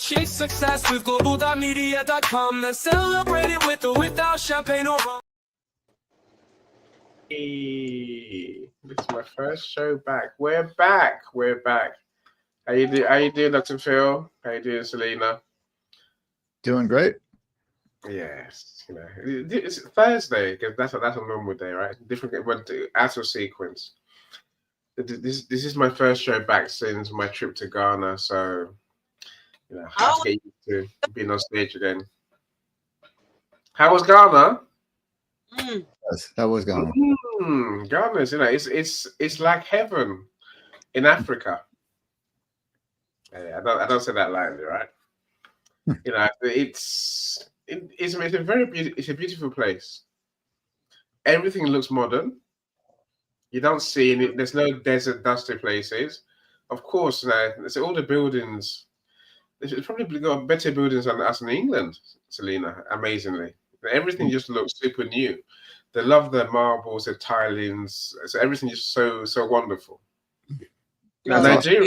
chase success with Global.Media.com and celebrate it with or without champagne or rum. Hey, this is my first show back. We're back. How you doing, Dr. Phil? How you doing, Selena? Doing great. Yes, it's Thursday because that's a normal day, right? Different, but out of sequence. This is my first show back since my trip to Ghana, so I have to get used to being on stage again. How was Ghana? Yes, that was Ghana. Ghana's, it's like heaven in Africa. I don't say that lightly, right? It's a beautiful place. Everything looks modern. You don't see any. There's no desert, dusty places. Of course, there's all the buildings. It's probably got better buildings than us in England, Selena. Amazingly, everything just looks super new. They love the marbles, the tilings. So everything is so wonderful. Nigeria.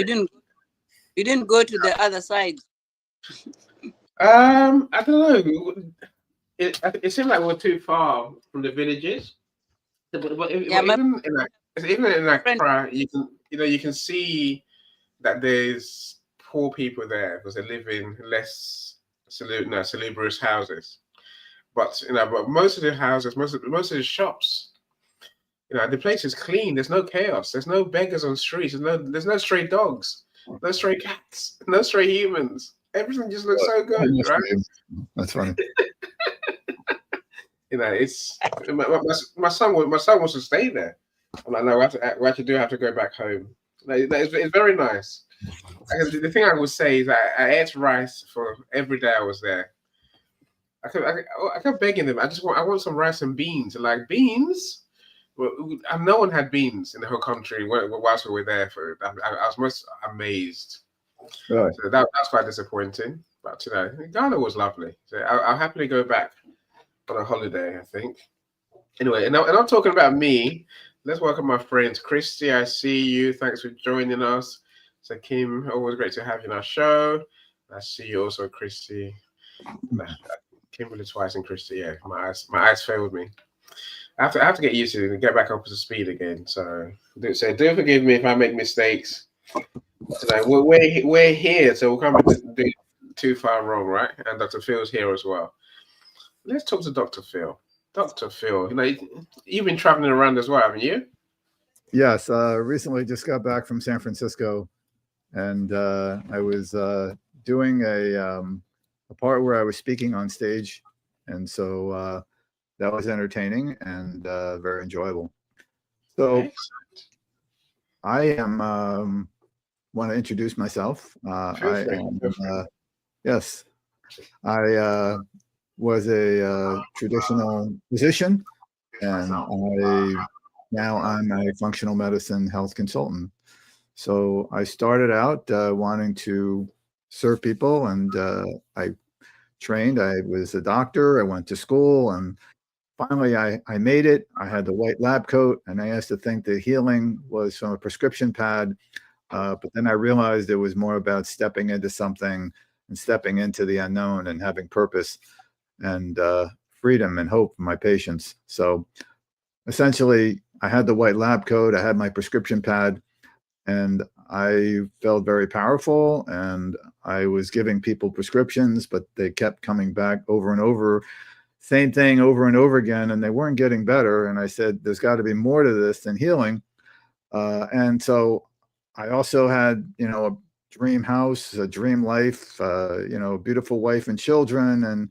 You didn't go to the other side. I don't know. It seemed like we're too far from the villages. Even in Accra, you can see that there's poor people there because they live in less salubrious houses. But most of the houses, most of the shops, the place is clean. There's no chaos. There's no beggars on the streets. There's no stray dogs, no stray cats, no stray humans. Everything just looks so good, right? That's funny. It's my son wants to stay there. I'm like, no, we actually have to go back home. It's very nice. The thing I would say is that I ate rice for every day I was there. I kept begging them. I want some rice and beans. Like beans. Well, no one had beans in the whole country whilst we were there. I was most amazed. Right. So that's quite disappointing. But Ghana was lovely. So I'll happily go back on a holiday, I think. Anyway, and I'm talking about me. Let's welcome my friends. Christy, I see you. Thanks for joining us. So Kim, always great to have you on our show. I see you also, Christy. Kimberly twice and Christy. Yeah, my eyes failed me. I have to get used to it and get back up to speed again. So do forgive me if I make mistakes. So we're here, so we can't do too far wrong, right? And Dr. Phil's here as well. Let's talk to Dr. Phil. Dr. Phil, you've been traveling around as well, haven't you? Yes, recently just got back from San Francisco, and I was doing a part where I was speaking on stage, and so that was entertaining and very enjoyable. So excellent. I want to introduce myself. Yes, I was a traditional physician, and I'm a functional medicine health consultant. So I started out wanting to serve people, and I trained. I was a doctor. I went to school, and finally I made it. I had the white lab coat, and I used to think the healing was from a prescription pad. But then I realized it was more about stepping into something and stepping into the unknown and having purpose and freedom and hope for my patients. So essentially, I had the white lab coat, I had my prescription pad, and I felt very powerful, and I was giving people prescriptions, but they kept coming back over and over, same thing over and over again, and they weren't getting better. And I said, there's got to be more to this than healing. And so I also had, a dream house, a dream life, a beautiful wife and children, and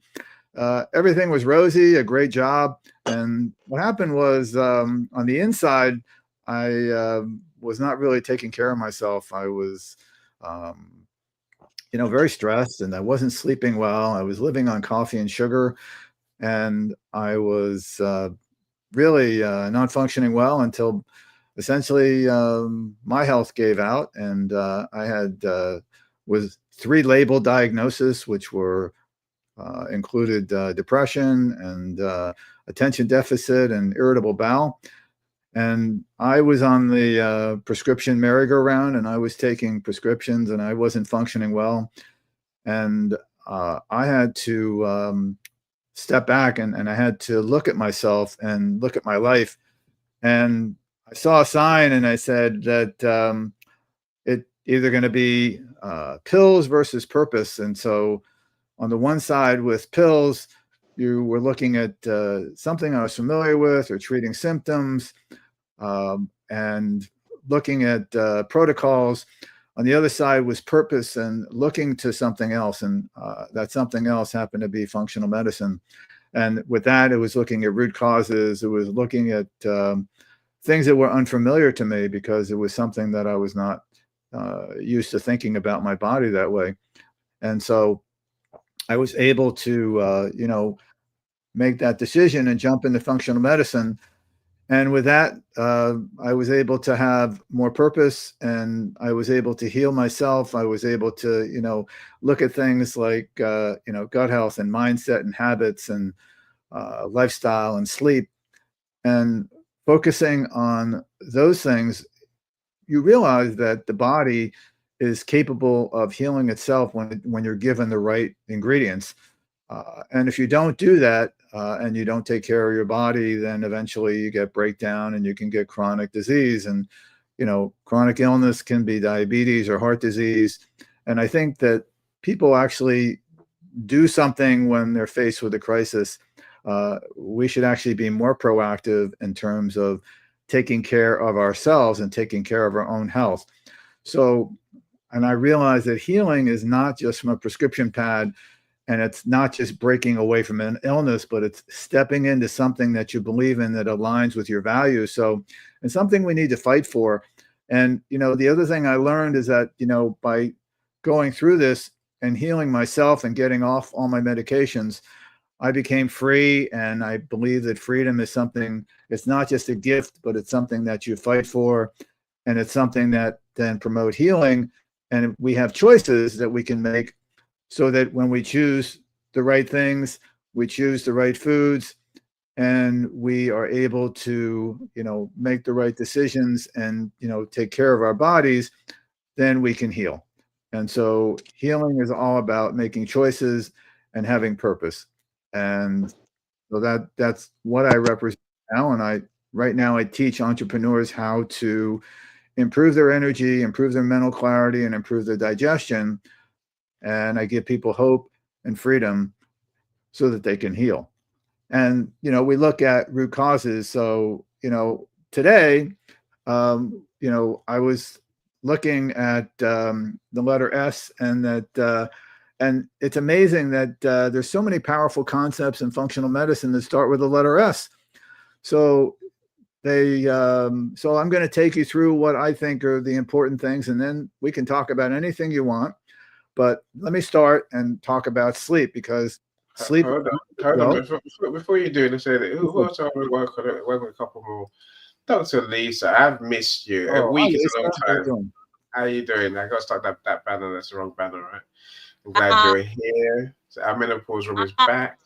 everything was rosy, a great job. And what happened was on the inside, I was not really taking care of myself. I was, very stressed, and I wasn't sleeping well. I was living on coffee and sugar, and I was really not functioning well until essentially my health gave out, and I had was 3 labeled diagnoses, which were included depression and attention deficit and irritable bowel. And I was on the prescription merry-go-round, and I was taking prescriptions, and I wasn't functioning well. And I had to step back and I had to look at myself and look at my life. And I saw a sign and I said that it either going to be pills versus purpose. And so on the one side with pills, you were looking at something I was familiar with or treating symptoms and looking at protocols. On the other side was purpose and looking to something else. And that something else happened to be functional medicine. And with that, it was looking at root causes. It was looking at things that were unfamiliar to me because it was something that I was not used to thinking about my body that way. And so I was able to, make that decision and jump into functional medicine. And with that, I was able to have more purpose and I was able to heal myself. I was able to, look at things like, gut health and mindset and habits and lifestyle and sleep. And focusing on those things, you realize that the body is capable of healing itself when you're given the right ingredients. And if you don't do that and you don't take care of your body, then eventually you get breakdown and you can get chronic disease. And, chronic illness can be diabetes or heart disease. And I think that people actually do something when they're faced with a crisis. We should actually be more proactive in terms of taking care of ourselves and taking care of our own health. So, and I realize that healing is not just from a prescription pad. And it's not just breaking away from an illness, but it's stepping into something that you believe in that aligns with your values. So it's something we need to fight for. And, the other thing I learned is that, by going through this and healing myself and getting off all my medications, I became free. And I believe that freedom is something, it's not just a gift, but it's something that you fight for. And it's something that then promote healing. And we have choices that we can make so that when we choose the right things, we choose the right foods, and we are able to, make the right decisions and, take care of our bodies, then we can heal. And so healing is all about making choices and having purpose. And so that's what I represent now. And right now I teach entrepreneurs how to improve their energy, improve their mental clarity, and improve their digestion. And I give people hope and freedom so that they can heal. And, we look at root causes. So, today, I was looking at the letter S and and it's amazing that there's so many powerful concepts in functional medicine that start with the letter S. So so I'm going to take you through what I think are the important things, and then we can talk about anything you want. But let me start and talk about sleep because sleep. Hold on. Before you do, let's say that who else I want to work with a couple more. Dr. Lisa, I've missed you. A week is a long time. How are you doing? I got to start that banner. That's the wrong banner, right? I'm glad you're here. So our menopause room is back.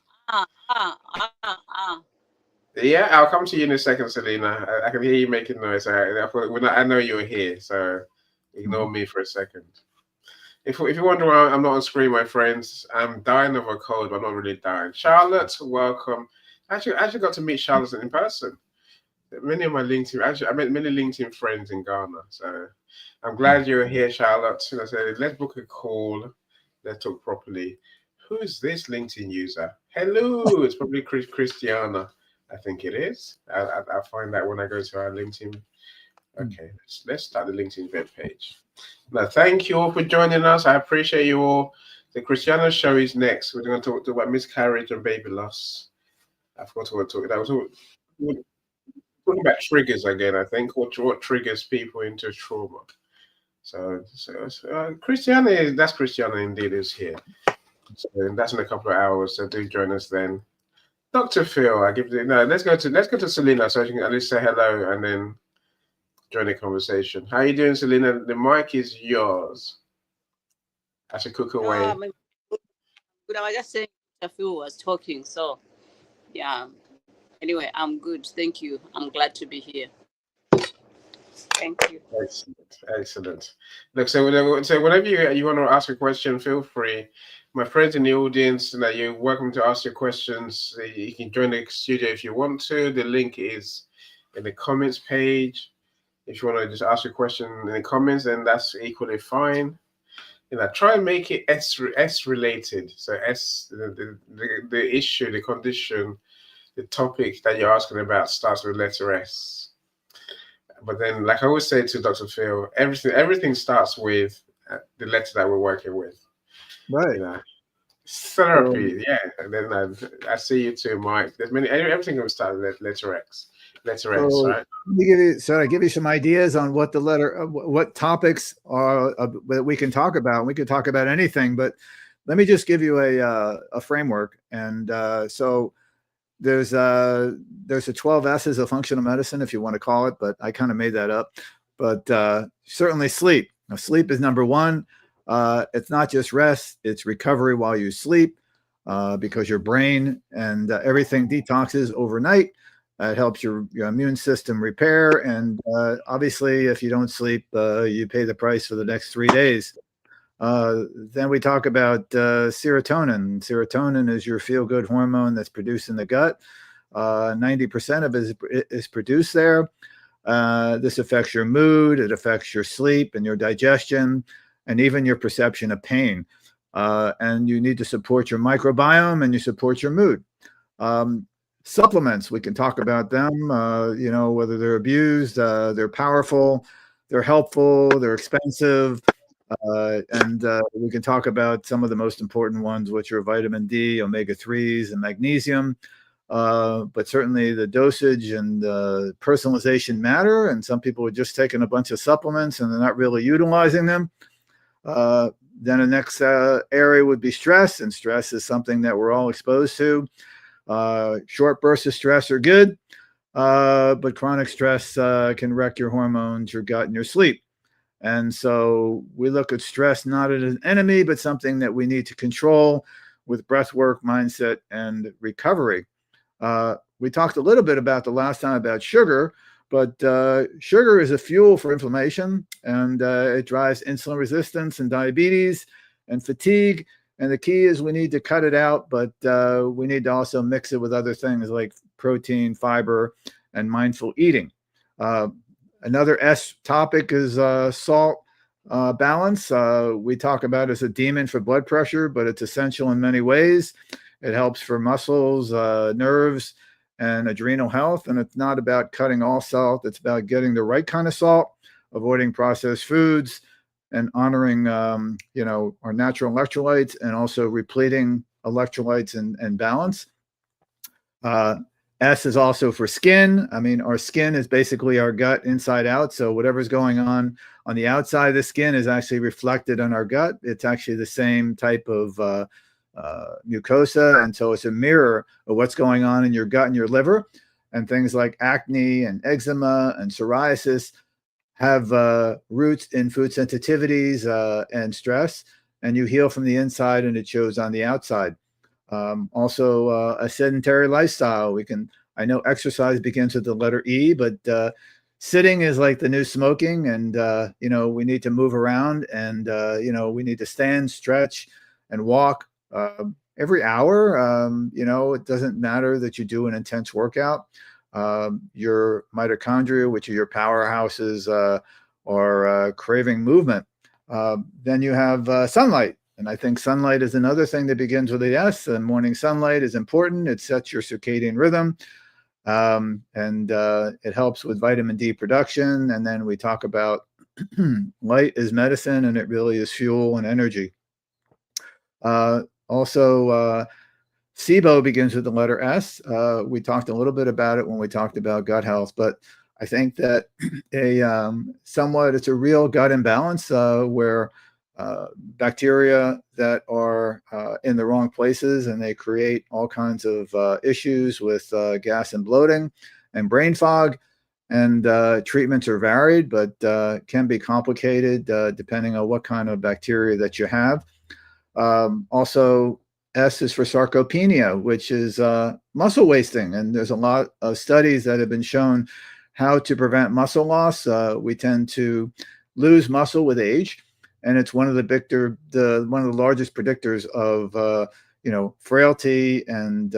Yeah, I'll come to you in a second, Selena. I can hear you making noise. I know you're here, so ignore me for a second. If you wonder why I'm not on screen, my friends, I'm dying of a cold, but I'm not really dying. Charlotte, welcome. I actually got to meet Charlotte in person. Many of my LinkedIn, I met many LinkedIn friends in Ghana. So I'm glad you're here, Charlotte. I said, let's book a call. Let's talk properly. Who is this LinkedIn user? Hello, it's probably Christiana. I think it is. I'll find that when I go to our LinkedIn. Okay, let's start the LinkedIn web page. Now, thank you all for joining us. I appreciate you all. The Christiana show is next. We're going to talk about miscarriage and baby loss. I forgot what we're talking. Talking about triggers again. I think what triggers people into trauma. So Christiana that's Christiana indeed is here. So that's in a couple of hours. So do join us then. Dr. Phil, let's go to Selena so she can at least say hello and then join the conversation. How are you doing, Selena? The mic is yours. I should cook away. Good. I was just saying Phil was talking, so yeah. Anyway, I'm good. Thank you. I'm glad to be here. Thank you. Excellent, excellent. Look, so whenever you want to ask a question, feel free. My friends in the audience, you're welcome to ask your questions. You can join the studio if you want to. The link is in the comments page. If you want to just ask a question in the comments, then that's equally fine. Try and make it S related. So S, the issue, the condition, the topic that you're asking about starts with letter S. But then, like I always say to Dr. Phil, everything starts with the letter that we're working with. Right. Therapy, yeah. And then I see you too, Mike. There's everything will start with letter X, letter S, right? Let me give you some ideas on what what topics are that we can talk about. We could talk about anything, but let me just give you a framework. And so there's a 12 S's of functional medicine, if you want to call it, but I kind of made that up. But certainly sleep. Now, sleep is number one. It's not just rest, it's recovery while you sleep, because your brain and everything detoxes overnight. It helps your immune system repair. And obviously, if you don't sleep, you pay the price for the next 3 days. Then we talk about serotonin. Serotonin is your feel-good hormone that's produced in the gut. 90% of it is produced there. This affects your mood, it affects your sleep and your digestion, and even your perception of pain. And you need to support your microbiome and you support your mood. Supplements, we can talk about them, whether they're abused, they're powerful, they're helpful, they're expensive. And we can talk about some of the most important ones, which are vitamin D, omega-3s, and magnesium. But certainly the dosage and personalization matter. And some people are just taking a bunch of supplements and they're not really utilizing them. Then the next area would be stress. And stress is something that we're all exposed to. Short bursts of stress are good, but chronic stress can wreck your hormones, your gut, and your sleep. And so we look at stress not as an enemy, but something that we need to control with breath work, mindset, and recovery. We talked a little bit about the last time about sugar, but sugar is a fuel for inflammation, and it drives insulin resistance and diabetes and fatigue. And the key is we need to cut it out, but we need to also mix it with other things like protein, fiber, and mindful eating. Another S topic is salt balance. We talk about it as a demon for blood pressure, but it's essential in many ways. It helps for muscles, nerves, and adrenal health. And it's not about cutting all salt. It's about getting the right kind of salt, avoiding processed foods, and honoring, our natural electrolytes, and also repleting electrolytes and balance. S is also for skin. I mean, our skin is basically our gut inside out. So whatever's going on the outside of the skin is actually reflected on our gut. It's actually the same type of mucosa. And so it's a mirror of what's going on in your gut and your liver. And things like acne and eczema and psoriasis have roots in food sensitivities and stress. And you heal from the inside and it shows on the outside. Also, a sedentary lifestyle. I know exercise begins with the letter E, but sitting is like the new smoking. And, we need to move around, and, we need to stand, stretch, and walk every hour. It doesn't matter that you do an intense workout. Your mitochondria, which are your powerhouses, are craving movement. Then you have sunlight. And I think sunlight is another thing that begins with the S. And morning sunlight is important. It sets your circadian rhythm, and it helps with vitamin D production. And then we talk about light is medicine, and it really is fuel and energy. Also, SIBO begins with the letter S. We talked a little bit about it when we talked about gut health, but I think that it's a real gut imbalance where bacteria that are in the wrong places, and they create all kinds of issues with gas and bloating and brain fog. And treatments are varied, but can be complicated depending on what kind of bacteria that you have. Also, S is for sarcopenia, which is muscle wasting. And there's a lot of studies that have been shown how to prevent muscle loss. We tend to lose muscle with age, and it's one of the one of the largest predictors of frailty and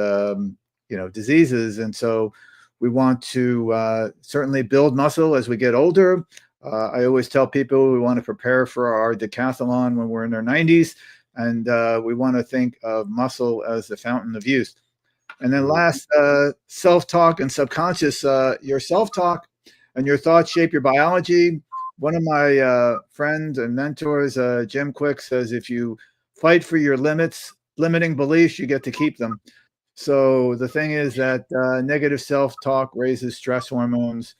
diseases. And so we want to certainly build muscle as we get older. I always tell people we want to prepare for our decathlon when we're in our 90s, and we want to think of muscle as the fountain of youth. And then last, self-talk and subconscious. Your self-talk and your thoughts shape your biology. One of my friends and mentors, Jim Quick, says if you fight for your limiting beliefs, you get to keep them. So the thing is that negative self-talk raises stress hormones,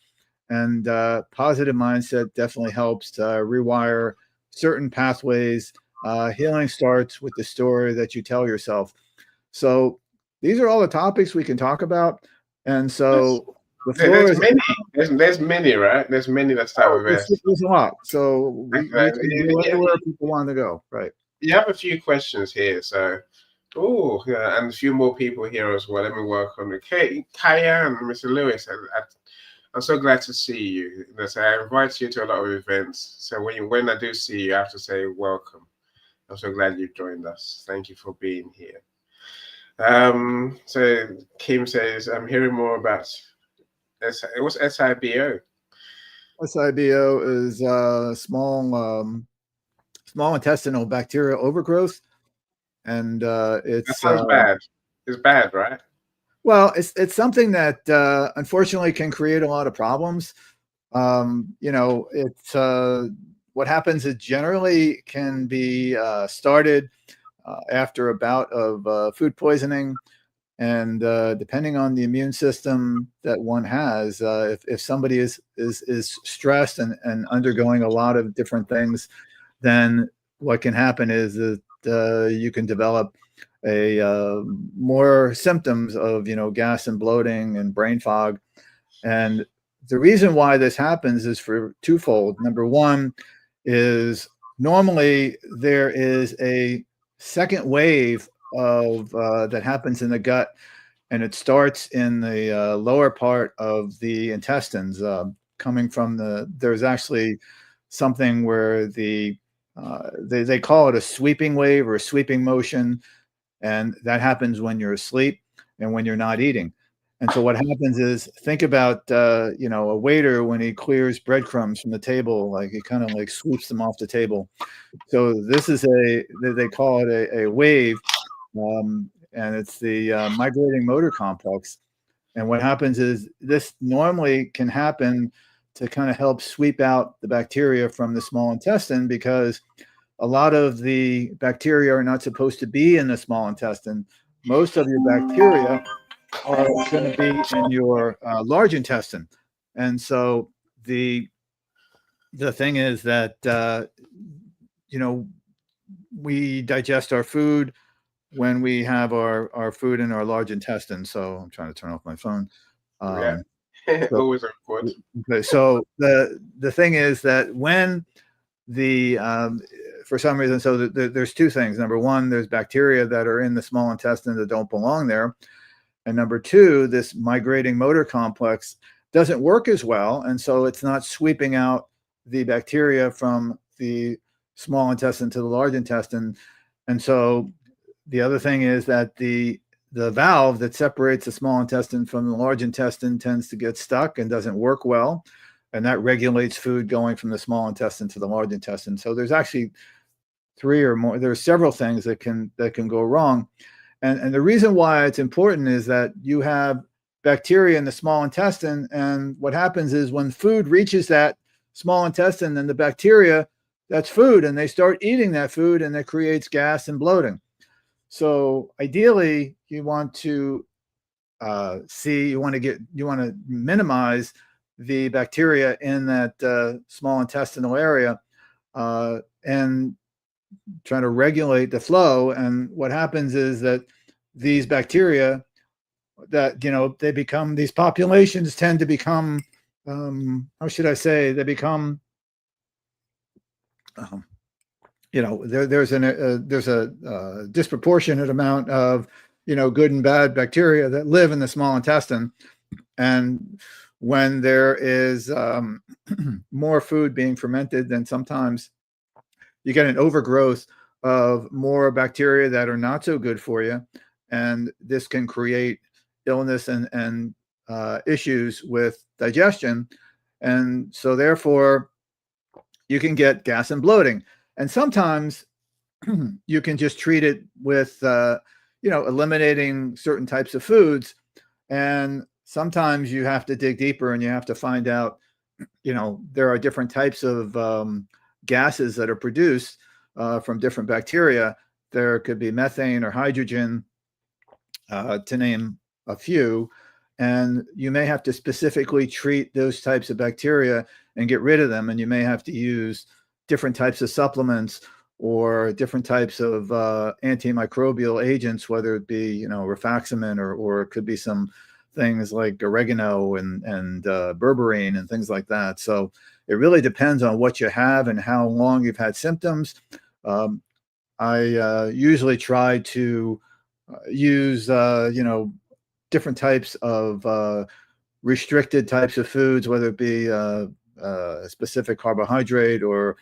and positive mindset definitely helps to rewire certain pathways. Healing starts with the story that you tell yourself. So these are all the topics we can talk about. And so the floor there's is many. There's many, right? There's many that start with S. there's a lot. So we can go anywhere people want to go, right? You have a few questions here, so yeah, and a few more people here as well. Let me welcome Kaya and Mr. Lewis. I'm so glad to see you. So I invite you to a lot of events. So when I do see you, I have to say welcome. I'm so glad you joined us. Thank you for being here. So Kim says, I'm hearing more about what's SIBO? SIBO is small intestinal bacterial overgrowth, and That sounds bad. It's bad, right? Well, it's something that unfortunately can create a lot of problems. It's what happens is generally can be started after a bout of food poisoning, and depending on the immune system that one has, if somebody is stressed and undergoing a lot of different things, then what can happen is that you can develop more symptoms of gas and bloating and brain fog. And the reason why this happens is for twofold. Number one is normally there is a second wave of that happens in the gut, and it starts in the lower part of the intestines, coming from there's actually something where they call it a sweeping wave or a sweeping motion, and that happens when you're asleep and when you're not eating. And so what happens is, think about a waiter when he clears breadcrumbs from the table, like he kind of like sweeps them off the table. So this is they call it a wave, and it's the migrating motor complex. And what happens is this normally can happen to kind of help sweep out the bacteria from the small intestine, because a lot of the bacteria are not supposed to be in the small intestine. Most of your bacteria are going to be in your large intestine. And so the thing is that we digest our food when we have our food in our large intestine. So I'm trying to turn off my phone. Yeah. Always important. Okay, so the thing is that when for some reason, so there's two things. Number one, there's bacteria that are in the small intestine that don't belong there. And number two, this migrating motor complex doesn't work as well. And so it's not sweeping out the bacteria from the small intestine to the large intestine. And so the other thing is that the valve that separates the small intestine from the large intestine tends to get stuck and doesn't work well. And that regulates food going from the small intestine to the large intestine. So there's actually there's several things that can go wrong. And the reason why it's important is that you have bacteria in the small intestine, and what happens is when food reaches that small intestine, then the bacteria, that's food, and they start eating that food, and it creates gas and bloating. So ideally, you want to minimize the bacteria in that small intestinal area, and trying to regulate the flow. And what happens is that these bacteria that they become, these populations tend to become how should I say, they become there's a disproportionate amount of good and bad bacteria that live in the small intestine. And when there is more food being fermented, then sometimes you get an overgrowth of more bacteria that are not so good for you, and this can create illness and issues with digestion, and so therefore you can get gas and bloating. And sometimes you can just treat it with eliminating certain types of foods, and sometimes you have to dig deeper and you have to find out, there are different types of gases that are produced from different bacteria. There could be methane or hydrogen, to name a few, and you may have to specifically treat those types of bacteria and get rid of them, and you may have to use different types of supplements or different types of antimicrobial agents, whether it be rifaximin or it could be some things like oregano and berberine and things like that. So it really depends on what you have and how long you've had symptoms. I usually try to use different types of restricted types of foods, whether it be a specific carbohydrate, or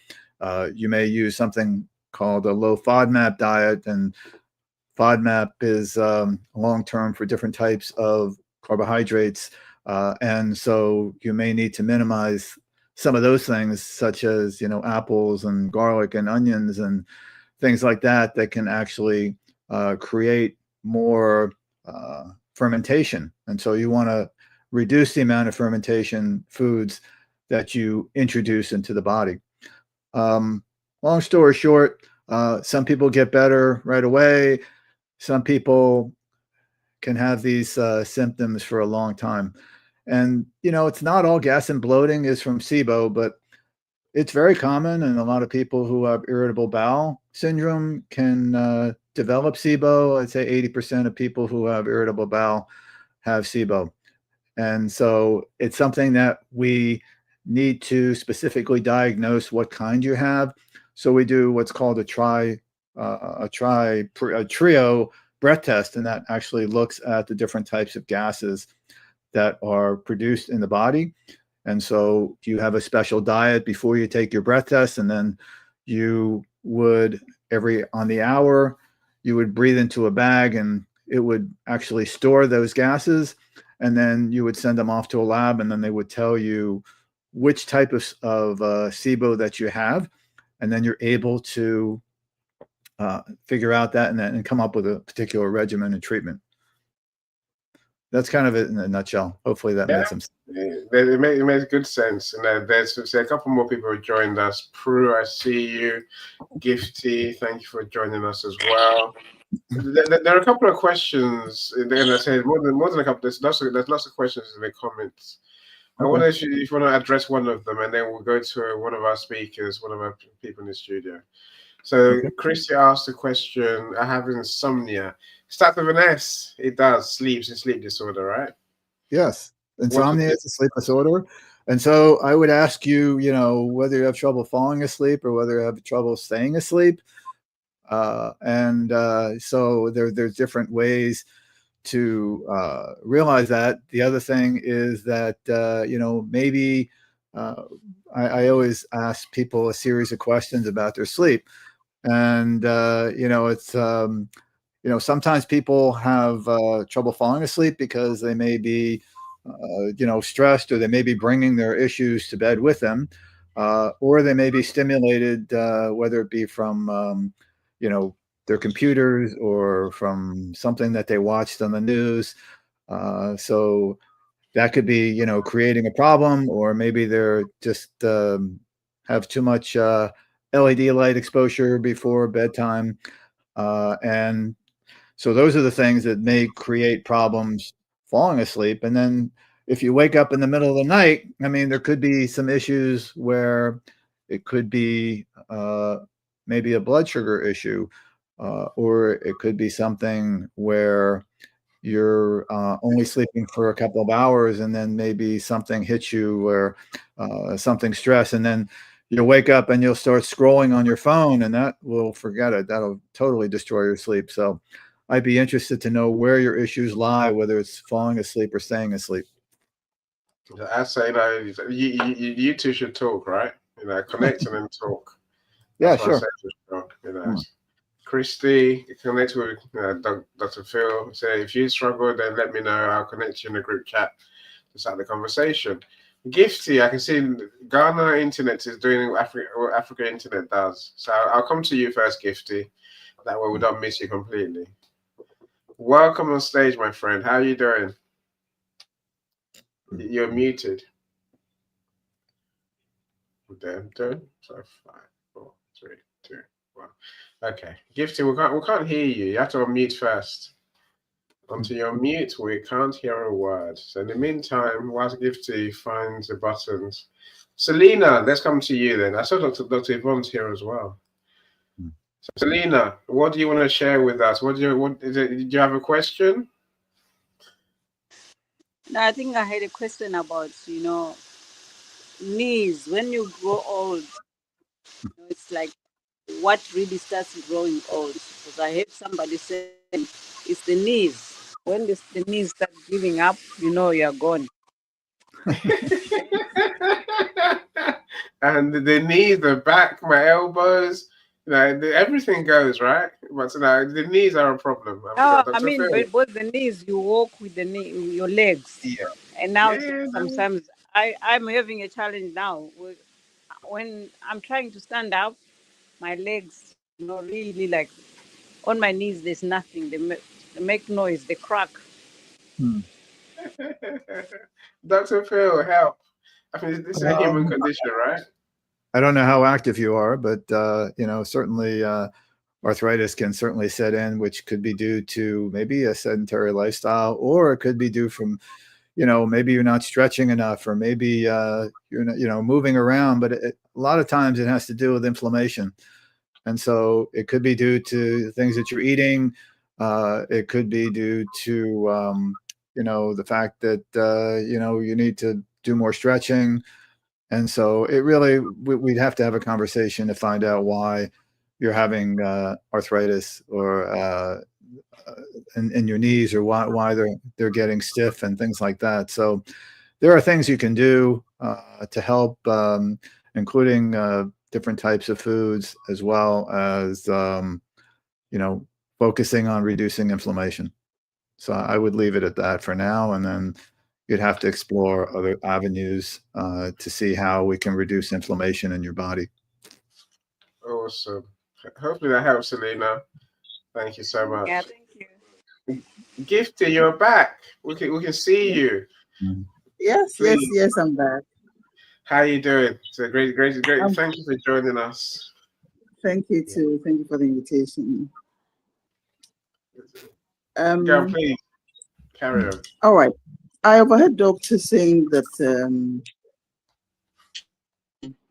you may use something called a low FODMAP diet, and FODMAP is long-term for different types of carbohydrates, and so you may need to minimize some of those things, such as apples and garlic and onions and things like that can actually create more fermentation. And so you want to reduce the amount of fermentation foods that you introduce into the body. Long story short, some people get better right away. Some people can have these symptoms for a long time. And, it's not all gas and bloating is from SIBO, but it's very common. And a lot of people who have irritable bowel syndrome can develop SIBO. I'd say 80% of people who have irritable bowel have SIBO. And so it's something that we need to specifically diagnose what kind you have. So we do what's called a trio breath test, and that actually looks at the different types of gases that are produced in the body. And so you have a special diet before you take your breath test, and then you would on the hour, you would breathe into a bag, and it would actually store those gases, and then you would send them off to a lab, and then they would tell you which type of SIBO that you have, and then you're able to figure out that and come up with a particular regimen and treatment. That's kind of it in a nutshell. Hopefully that made some sense. It makes good sense. And there's a couple more people who joined us. Prue, I see you. Gifty, thank you for joining us as well. There are a couple of questions. And I said more than a couple. There's lots of questions in the comments. I wonder if you want to address one of them, and then we'll go to one of our speakers, one of our people in the studio. So Christy asked the question, I have insomnia. Starts with an S. It does. Sleep disorder, right? Yes. Insomnia is a sleep disorder. And so I would ask you, whether you have trouble falling asleep or whether you have trouble staying asleep. So there's different ways to realize that. The other thing is that, maybe I always ask people a series of questions about their sleep. And, it's, sometimes people have trouble falling asleep because they may be, stressed, or they may be bringing their issues to bed with them, or they may be stimulated, whether it be from, their computers or from something that they watched on the news. So that could be, creating a problem, or maybe they're just have too much LED light exposure before bedtime. And so those are the things that may create problems falling asleep. And then if you wake up in the middle of the night, there could be some issues where it could be maybe a blood sugar issue, or it could be something where you're only sleeping for a couple of hours, and then maybe something hits you, where something stress, and then you'll wake up and you'll start scrolling on your phone, and forget it. That'll totally destroy your sleep. So I'd be interested to know where your issues lie, whether it's falling asleep or staying asleep. I say, you two should talk, right? Connect and then talk. Yeah, That's what I sure. say for sure. Hmm. Christy, connect with Dr. Phil. Say if you struggle, then let me know. I'll connect you in the group chat to start the conversation. Gifty, I can see Ghana internet is doing what Africa internet does. So I'll come to you first, Gifty. That way we don't miss you completely. Welcome on stage, my friend. How are you doing? You're muted. Damn, so 5, 4, 3, 2, 1. Okay, Gifty, we can't hear you. You have to unmute first. Until you're mute, we can't hear a word. So in the meantime, whilst Gifty finds the buttons, Selena, let's come to you then. I saw Dr. Yvonne's here as well. So Selena, what do you want to share with us? Did you have a question? No, I think I had a question about, knees. When you grow old, it's like what really starts growing old? Because I heard somebody say it's the knees. When the knees start giving up, you're gone. And the knees, the back, my elbows, everything goes, right? But the knees are a problem. I'm sure. No, I Dr. mean, Phil. both the knees, you walk with the knee, with your legs. Yeah. And now Yeah. sometimes I'm having a challenge now. When I'm trying to stand up, my legs, really like on my knees, there's nothing. They make noise, they crack. Hmm. Dr. Phil, help. I mean, this is a human Um, condition, right? I don't know how active you are, but certainly arthritis can certainly set in, which could be due to maybe a sedentary lifestyle, or it could be due from, maybe you're not stretching enough, or maybe you're not, moving around. But a lot of times it has to do with inflammation, and so it could be due to things that you're eating. It could be due to the fact that you need to do more stretching. And so it really, we'd have to have a conversation to find out why you're having arthritis or in your knees, or why they're getting stiff and things like that. So there are things you can do to help, including different types of foods, as well as focusing on reducing inflammation. So I would leave it at that for now, and then you'd have to explore other avenues to see how we can reduce inflammation in your body. Awesome. Hopefully that helps, Selena. Thank you so much. Yeah, thank you. Gifty, you're back. We can see you. Yes, Please. yes, I'm back. How you doing? It's a great. Um, Thank you for joining us. Thank you too. Thank you for the invitation. Go, please. Carry on. All right. I overheard doctors saying that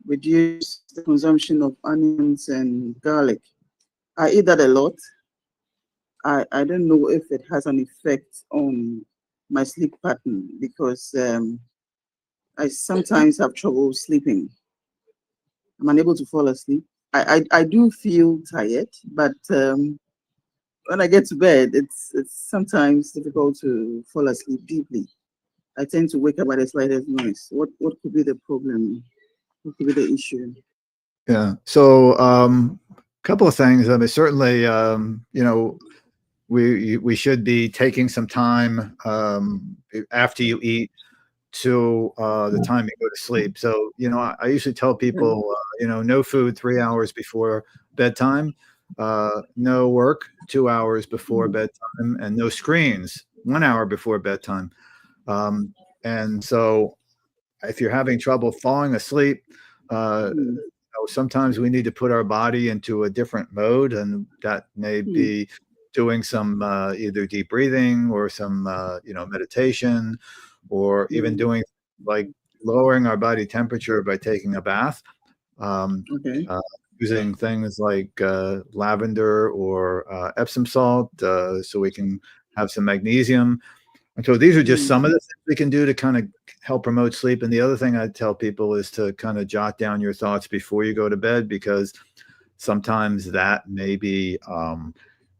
reduce the consumption of onions and garlic. I eat that a lot. I don't know if it has an effect on my sleep pattern, because I sometimes have trouble sleeping. I'm unable to fall asleep. I do feel tired, but when I get to bed, it's sometimes difficult to fall asleep deeply. I tend to wake up at the slightest noise. What could be the problem? What could be the issue? Yeah. So a couple of things. I mean, certainly, we should be taking some time after you eat to the time you go to sleep. So, I usually tell people, no food 3 hours before bedtime, no work 2 hours before bedtime, and no screens 1 hour before bedtime. And so if you're having trouble falling asleep, sometimes we need to put our body into a different mode, and that may be doing some either deep breathing or some meditation, or even doing like lowering our body temperature by taking a bath, using things like lavender or Epsom salt, so we can have some magnesium. And so these are just some of the things we can do to kind of help promote sleep. And the other thing I tell people is to kind of jot down your thoughts before you go to bed, because sometimes that may be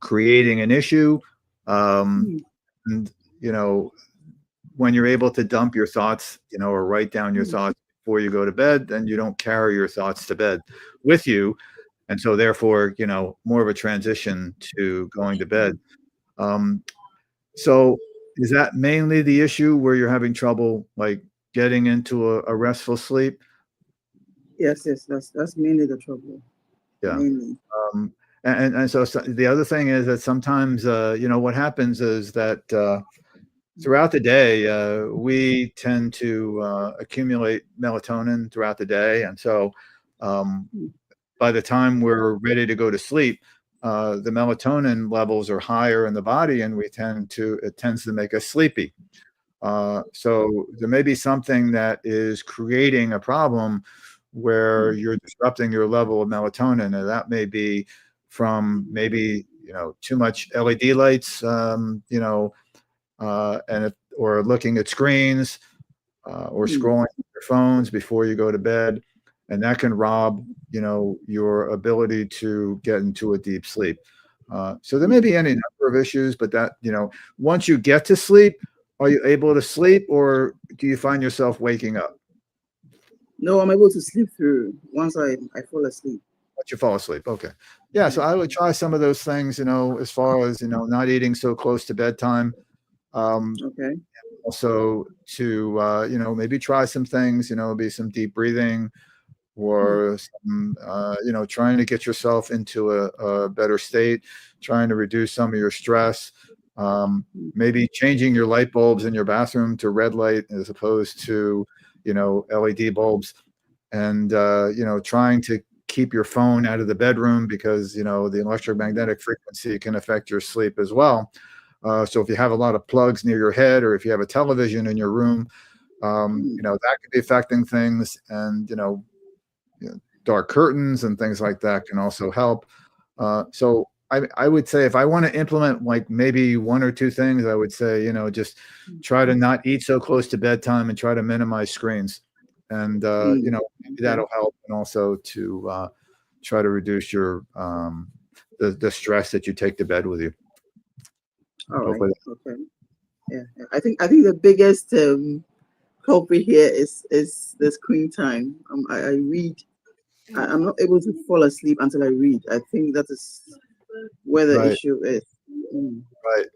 creating an issue. And, when you're able to dump your thoughts, or write down your thoughts before you go to bed, then you don't carry your thoughts to bed with you. And so therefore, more of a transition to going to bed. So is that mainly the issue where you're having trouble like getting into a restful sleep? Yes, that's mainly the trouble. Yeah. Mainly. And so the other thing is that sometimes, what happens is that throughout the day, we tend to accumulate melatonin throughout the day. And so by the time we're ready to go to sleep, the melatonin levels are higher in the body, and it tends to make us sleepy. So there may be something that is creating a problem where you're disrupting your level of melatonin, and that may be from maybe too much LED lights, or looking at screens, or scrolling your phones before you go to bed, and that can rob your ability to get into a deep sleep. So there may be any number of issues, but that once you get to sleep, are you able to sleep, or do you find yourself waking up? No, I'm able to sleep through once I fall asleep. Once you fall asleep, okay. Yeah, so I would try some of those things, as far as not eating so close to bedtime. Okay. Also to maybe try some things, be some deep breathing, or some, trying to get yourself into a better state, trying to reduce some of your stress. Maybe changing your light bulbs in your bathroom to red light as opposed to LED bulbs, and trying to keep your phone out of the bedroom, because the electromagnetic frequency can affect your sleep as well. So if you have a lot of plugs near your head, or if you have a television in your room, that could be affecting things. And dark curtains and things like that can also help. So I would say, if I want to implement like maybe one or two things, I would say, just try to not eat so close to bedtime and try to minimize screens. And, maybe that'll help. And also to try to reduce your the stress that you take to bed with you. All right. Hopefully. Okay. Yeah. I think the biggest culprit here is the screen time. I read. I'm not able to fall asleep until I read. I think that is where the Right. issue is. Right.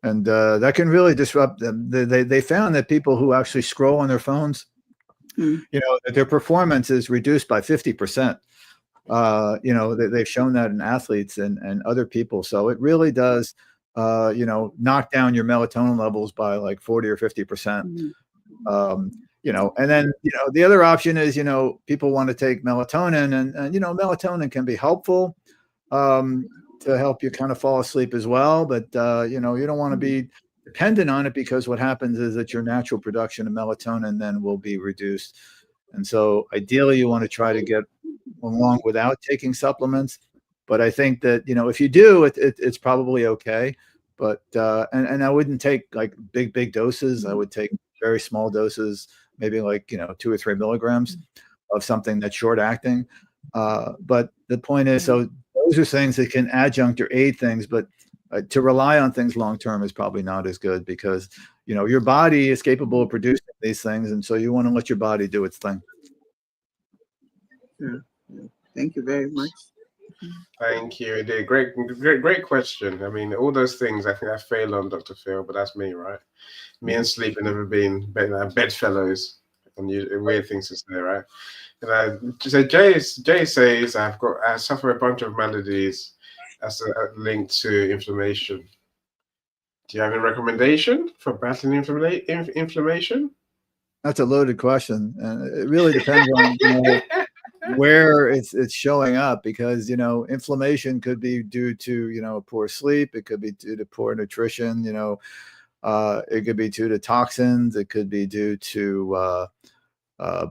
And that can really disrupt them. They found that people who actually scroll on their phones, that their performance is reduced by 50%. They've shown that in athletes and other people. So it really does, knock down your melatonin levels by like 40 or 50%. And then, the other option is, people want to take melatonin, and melatonin can be helpful to help you kind of fall asleep as well. But, you don't want to be dependent on it, because what happens is that your natural production of melatonin then will be reduced. And so ideally you want to try to get along without taking supplements. But I think that, if you do, it's probably okay. But, and I wouldn't take like big doses. I would take very small doses, maybe like, 2 or 3 milligrams of something that's short acting. But the point is, so those are things that can adjunct or aid things, but to rely on things long term is probably not as good, because your body is capable of producing these things, and so you want to let your body do its thing. Yeah. Thank you very much. Thank you. Indeed. Great question. I mean, all those things I think I fail on, Dr. Phil, but that's me, right? Me and sleep have never been bedfellows, and weird things to say, right? And so Jay says I suffer a bunch of maladies as a link to inflammation. Do you have any recommendation for battling inflammation? That's a loaded question, and it really depends on where it's showing up, because inflammation could be due to poor sleep, it could be due to poor nutrition, it could be due to toxins, it could be due to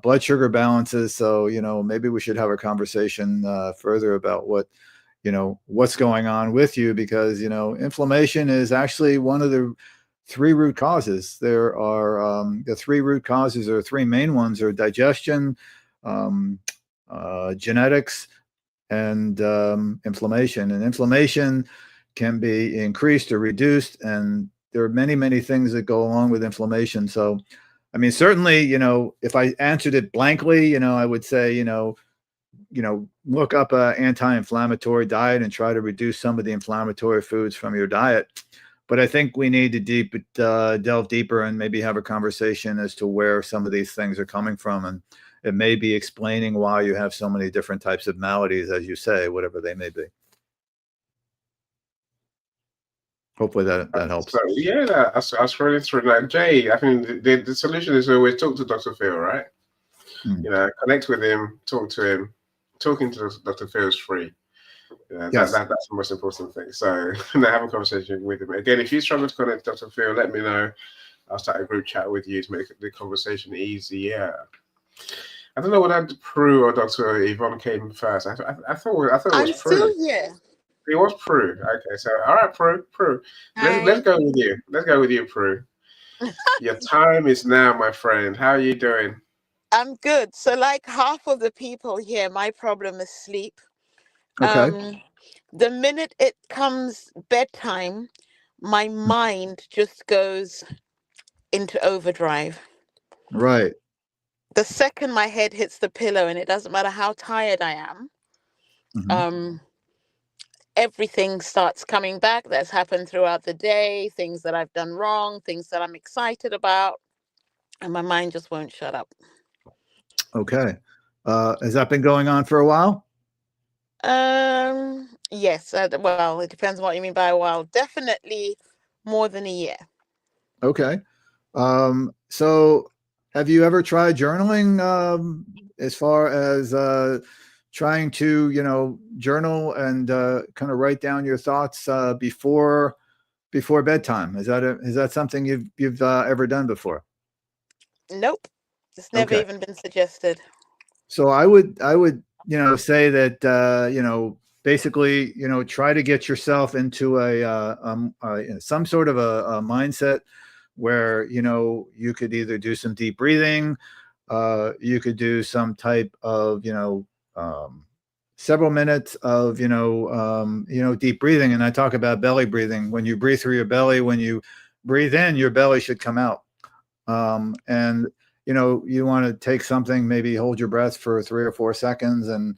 blood sugar balances. So maybe we should have a conversation further about what's going on with you, because inflammation is actually one of the 3 root causes. There are the 3 root causes, or 3 main ones, are digestion, genetics, and inflammation. And inflammation can be increased or reduced, and there are many, many things that go along with inflammation. So, I mean, certainly, if I answered it blankly, I would say, look up a anti-inflammatory diet and try to reduce some of the inflammatory foods from your diet. But I think we need to delve deeper and maybe have a conversation as to where some of these things are coming from. And it may be explaining why you have so many different types of maladies, as you say, whatever they may be. Hopefully that helps. So, yeah, I was scrolling through. Like, Jay, I think the solution is always talk to Dr. Phil, right? Connect with him, talk to him. Talking to Dr. Phil is free. Yes. That's the most important thing. So have a conversation with him. Again, if you struggle to connect to Dr. Phil, let me know. I'll start a group chat with you to make the conversation easier. I don't know whether Prue or Dr. Yvonne came first. I thought it was I'm Prue. still here. It was Prue. Okay, so all right, Prue. Let's go with you. Let's go with you, Prue. Your time is now, my friend. How are you doing? I'm good. So like half of the people here, my problem is sleep. Okay. The minute it comes bedtime, my mind just goes into overdrive. Right. The second my head hits the pillow, and it doesn't matter how tired I am, everything starts coming back that's happened throughout the day, things that I've done wrong, things that I'm excited about, and my mind just won't shut up. Okay. Has that been going on for a while? Yes. Well, it depends on what you mean by a while. Definitely more than a year. Okay. So have you ever tried journaling, as far as trying to, journal and kind of write down your thoughts before bedtime? Is that something you've ever done before? Nope. It's never Okay. even been suggested. So I would say that basically try to get yourself into some sort of a mindset where you could either do some deep breathing, you could do some type of several minutes of deep breathing. And I talk about belly breathing. When you breathe through your belly, when you breathe in, your belly should come out. And you want to take something, maybe hold your breath for 3 or 4 seconds, and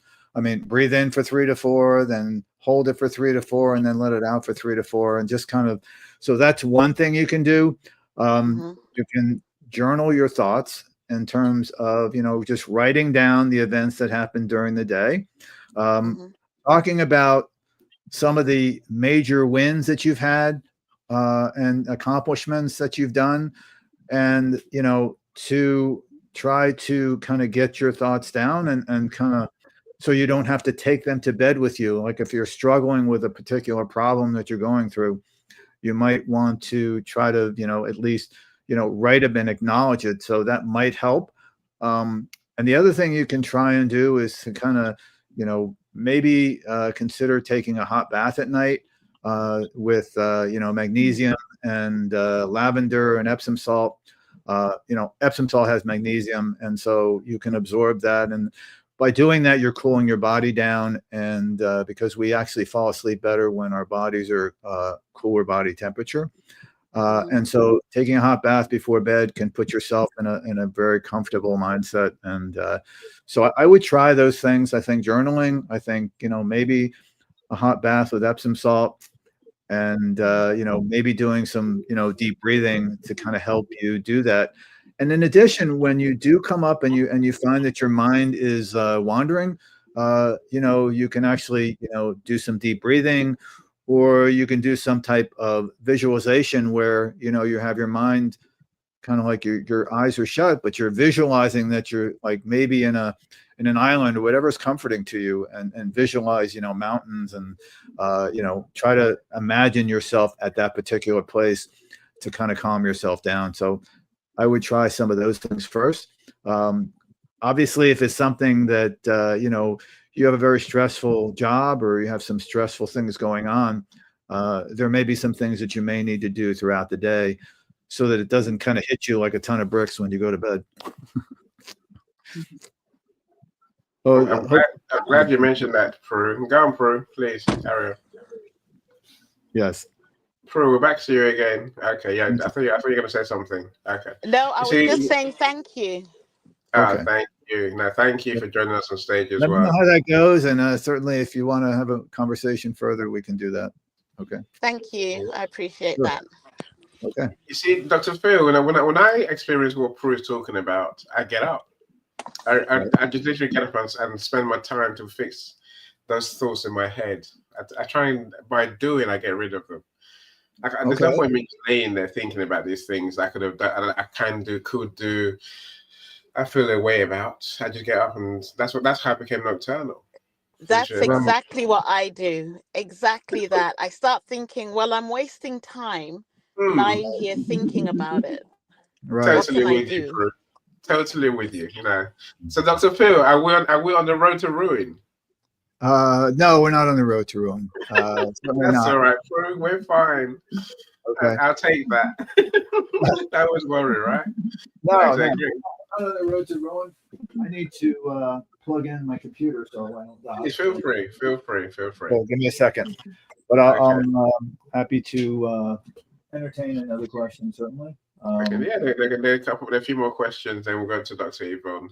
breathe in for 3 to 4, then hold it for 3 to 4, and then let it out for 3 to 4, and just kind of. So that's one thing you can do. You can journal your thoughts in terms of just writing down the events that happened during the day, talking about some of the major wins that you've had and accomplishments that you've done, and to try to kind of get your thoughts down and kind of, so you don't have to take them to bed with you. Like if you're struggling with a particular problem that you're going through, you might want to try to at least write them and acknowledge it. So that might help. And the other thing you can try and do is to kind of maybe consider taking a hot bath at night with magnesium and lavender and Epsom salt. Epsom salt has magnesium, and so you can absorb that. And by doing that, you're cooling your body down. And because we actually fall asleep better when our bodies are cooler body temperature. And so taking a hot bath before bed can put yourself in a very comfortable mindset. And so I would try those things. I think journaling, I think, maybe a hot bath with Epsom salt, and maybe doing some deep breathing to kind of help you do that. And in addition, when you do come up and you find that your mind is wandering, you can actually do some deep breathing, or you can do some type of visualization where you have your mind kind of like your eyes are shut, but you're visualizing that you're like maybe in an island or whatever's comforting to you, and visualize mountains, and try to imagine yourself at that particular place to kind of calm yourself down. So I would try some of those things first. Obviously, if it's something that you have a very stressful job, or you have some stressful things going on, there may be some things that you may need to do throughout the day so that it doesn't kind of hit you like a ton of bricks when you go to bed. I'm glad you mentioned that, Prue. Go on, Prue, please. Carry on. Yes. Prue, we're back to you again. Okay, yeah, I thought you were going to say something. Okay. No, I You was just see, saying thank you. Okay. thank you. No, thank you for joining us on stage as Let me know well. how that goes, and certainly if you want to have a conversation further, we can do that. Okay. Thank you. I appreciate Sure. that. Okay. You see, Dr. Phil, when I experience what Prue is talking about, I get up. I just literally get up and spend my time to fix those thoughts in my head. I try and, by doing, I get rid of them. There's no point in me just laying there thinking about these things I could have done, I can do, could do. I feel a way about. I just get up, and that's how I became nocturnal. That's exactly what I do. Exactly that. I start thinking, well, I'm wasting time lying here thinking about it. Right. What Totally can I with you, do? Prue. Totally with you. You know. So, Dr. Phil, are we on the road to ruin? No, we're not on the road to ruin. Certainly That's not. all right, Prue. We're fine. Okay. I'll take that. That was worry, right? No, Okay, no. great. Not on the road to ruin. I need to plug in my computer so I don't die. Yes, feel free. Feel free. Feel free. So give me a second. But Okay. I'm happy to entertain another question, certainly. Okay. Yeah, there are a few more questions, then we'll go to Dr. Yvonne.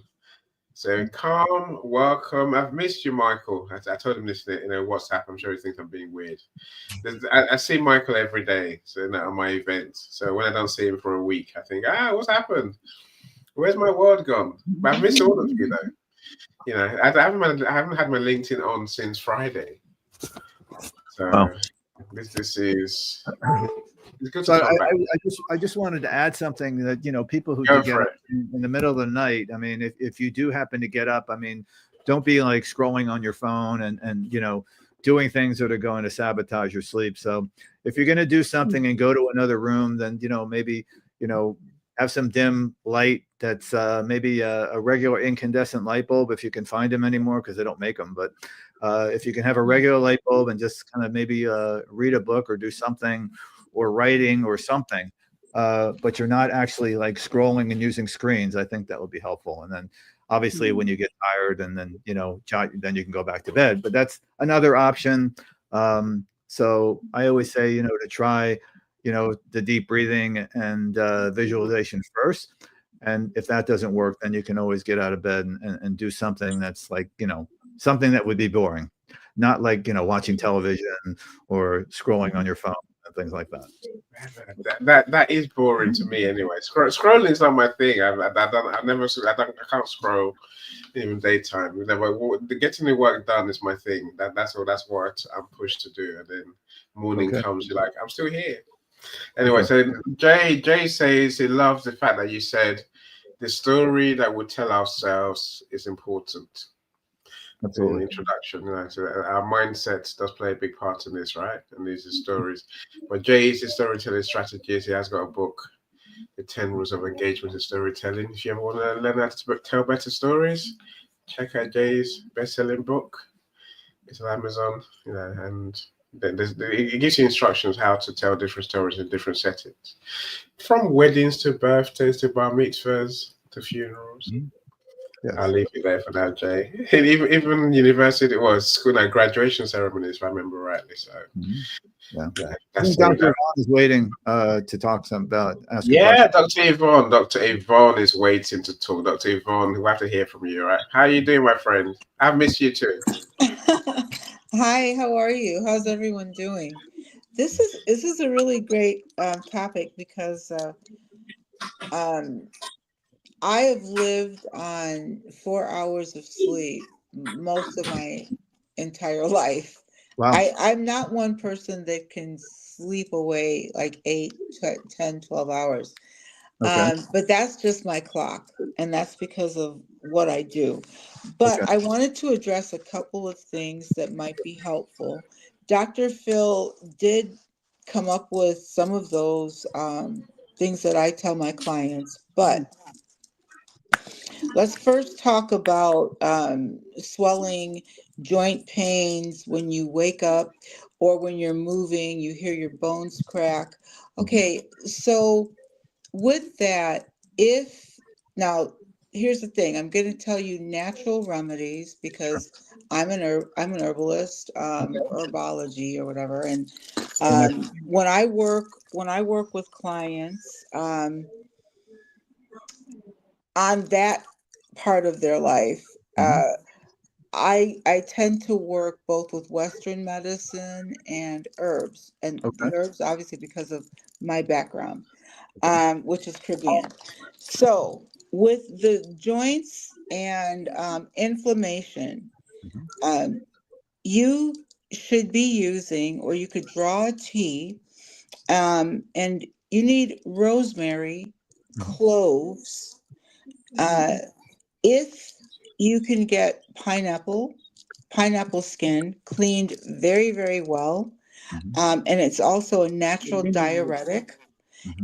So, calm, welcome. I've missed you, Michael. I told him this in a WhatsApp. I'm sure he thinks I'm being weird. I see Michael every day, so at my events. So when I don't see him for a week, I think, what's happened? Where's my word gone? But I've missed all of you, though. You know, I haven't had my LinkedIn on since Friday. So Wow. this is it's good So to come back. I just wanted to add something that, people who Go do get for up in the middle of the night. I mean, if you do happen to get up, I mean, don't be like scrolling on your phone and doing things that are going to sabotage your sleep. So if you're going to do something and go to another room, then maybe have some dim light that's maybe a regular incandescent light bulb if you can find them anymore, because they don't make them. But if you can have a regular light bulb and just kind of maybe read a book or do something, or writing or something, but you're not actually like scrolling and using screens, I think that would be helpful. And then obviously when you get tired, and then then you can go back to bed, but that's another option. So I always say to try the deep breathing and visualization first, and if that doesn't work, then you can always get out of bed and do something that's like something that would be boring, not like watching television or scrolling on your phone and things like that. That is boring to me anyway. Scrolling is not my thing. I can't scroll even daytime. Getting the work done is my thing. That's what I'm pushed to do. And then morning comes, you're like, I'm still here. Anyway, so Jay says he loves the fact that you said the story that we tell ourselves is important. Absolutely. In the introduction, so our mindset does play a big part in this, right? And these are stories. But Jay's storytelling strategies. He has got a book, The 10 Rules of Engagement and Storytelling. If you ever want to learn how to tell better stories, check out Jay's best-selling book. It's on Amazon, and it gives you instructions how to tell different stories in different settings, from weddings to birthdays to bar mitzvahs to funerals. Mm-hmm. Yes. I'll leave it there for now, Jay. Even university was school, graduation ceremonies, if I remember rightly. So, yeah, that's Dr. Yvonne is waiting to talk some about. Dr. Yvonne. Dr. Yvonne is waiting to talk. Dr. Yvonne, we'll have to hear from you, right? How are you doing, my friend? I've missed you too. Hi, how are you? How's everyone doing? This is a really great topic because I have lived on 4 hours of sleep most of my entire life. Wow. I'm not one person that can sleep away like 8, 10, 12 hours. But that's just my clock, and that's because of what I do. But I wanted to address a couple of things that might be helpful. Dr. Phil did come up with some of those things that I tell my clients, but let's first talk about swelling, joint pains when you wake up or when you're moving, you hear your bones crack. Okay, so with that, now here's the thing, I'm going to tell you natural remedies because I'm an herbalist, herbology or whatever, and When I work with clients on that part of their life, I tend to work both with Western medicine and herbs, and the herbs obviously because of my background, which is Caribbean. So with the joints and inflammation, you should be using, or you could draw a tea, and you need rosemary, cloves. If you can get pineapple skin cleaned very, very well, and it's also a natural diuretic.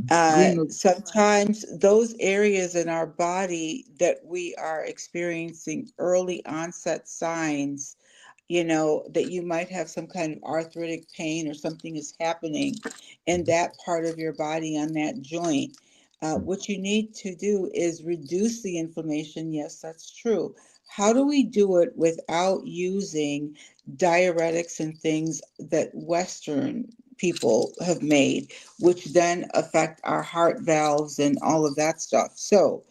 Sometimes those areas in our body that we are experiencing early onset signs, that you might have some kind of arthritic pain or something is happening in that part of your body on that joint. What you need to do is reduce the inflammation. Yes, that's true. How do we do it without using diuretics and things that Western people have made, which then affect our heart valves and all of that stuff? So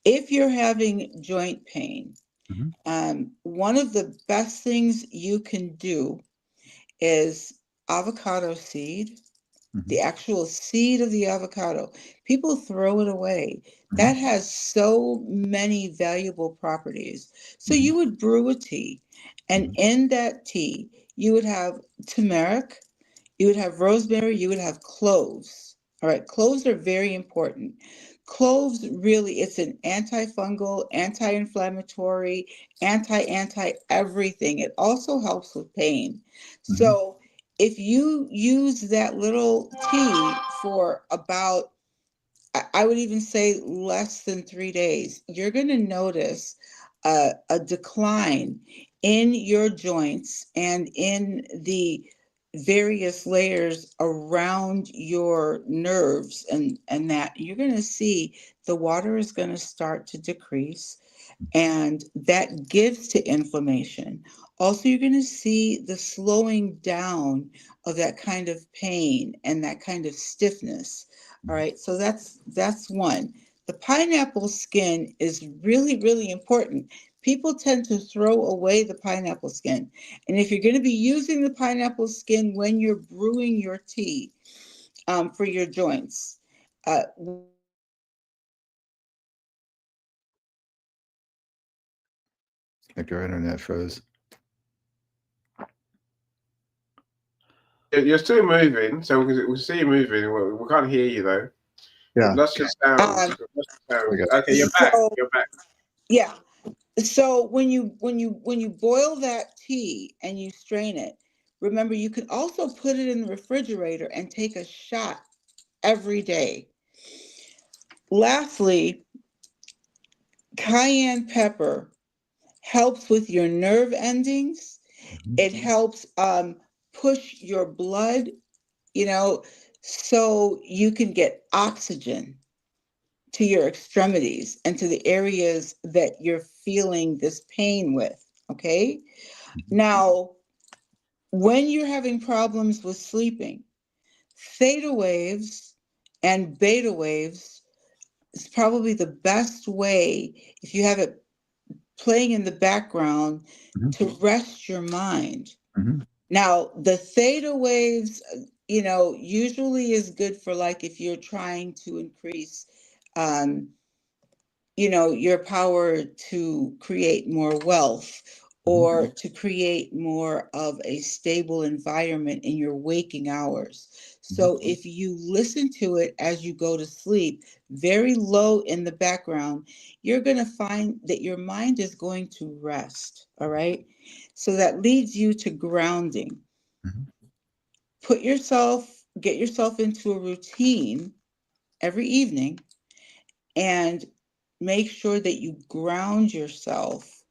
if you're having joint pain, one of the best things you can do is avocado seed, the actual seed of the avocado. People throw it away. That has so many valuable properties. So you would brew a tea, and in that tea, you would have turmeric, you would have rosemary, you would have cloves. All right, cloves are very important. Cloves really, it's an antifungal, anti-inflammatory, anti everything. It also helps with pain. So if you use that little tea for about, I would even say less than 3 days, you're going to notice a decline in your joints and in the various layers around your nerves, and that you're going to see the water is going to start to decrease, and that gives to inflammation. Also, you're going to see the slowing down of that kind of pain and that kind of stiffness. All right, so that's one. The pineapple skin is really, really important. People tend to throw away the pineapple skin. And if you're going to be using the pineapple skin when you're brewing your tea for your joints, Like your internet froze. You're still moving, so we see you moving. We can't hear you though. Yeah. We've lost your sound. We've lost your sound. Okay, you're back. You're back. Yeah. So when you boil that tea and you strain it, remember you can also put it in the refrigerator and take a shot every day. Lastly, cayenne pepper helps with your nerve endings. It helps push your blood, so you can get oxygen to your extremities and to the areas that you're feeling this pain with. Okay. Now, when you're having problems with sleeping, theta waves and beta waves is probably the best way, if you have it playing in the background, to rest your mind. Now, the theta waves, usually is good for, like, if you're trying to increase, your power to create more wealth, or to create more of a stable environment in your waking hours. So if you listen to it as you go to sleep, very low in the background, you're going to find that your mind is going to rest. All right. So that leads you to grounding. Get yourself into a routine every evening, and make sure that you ground yourself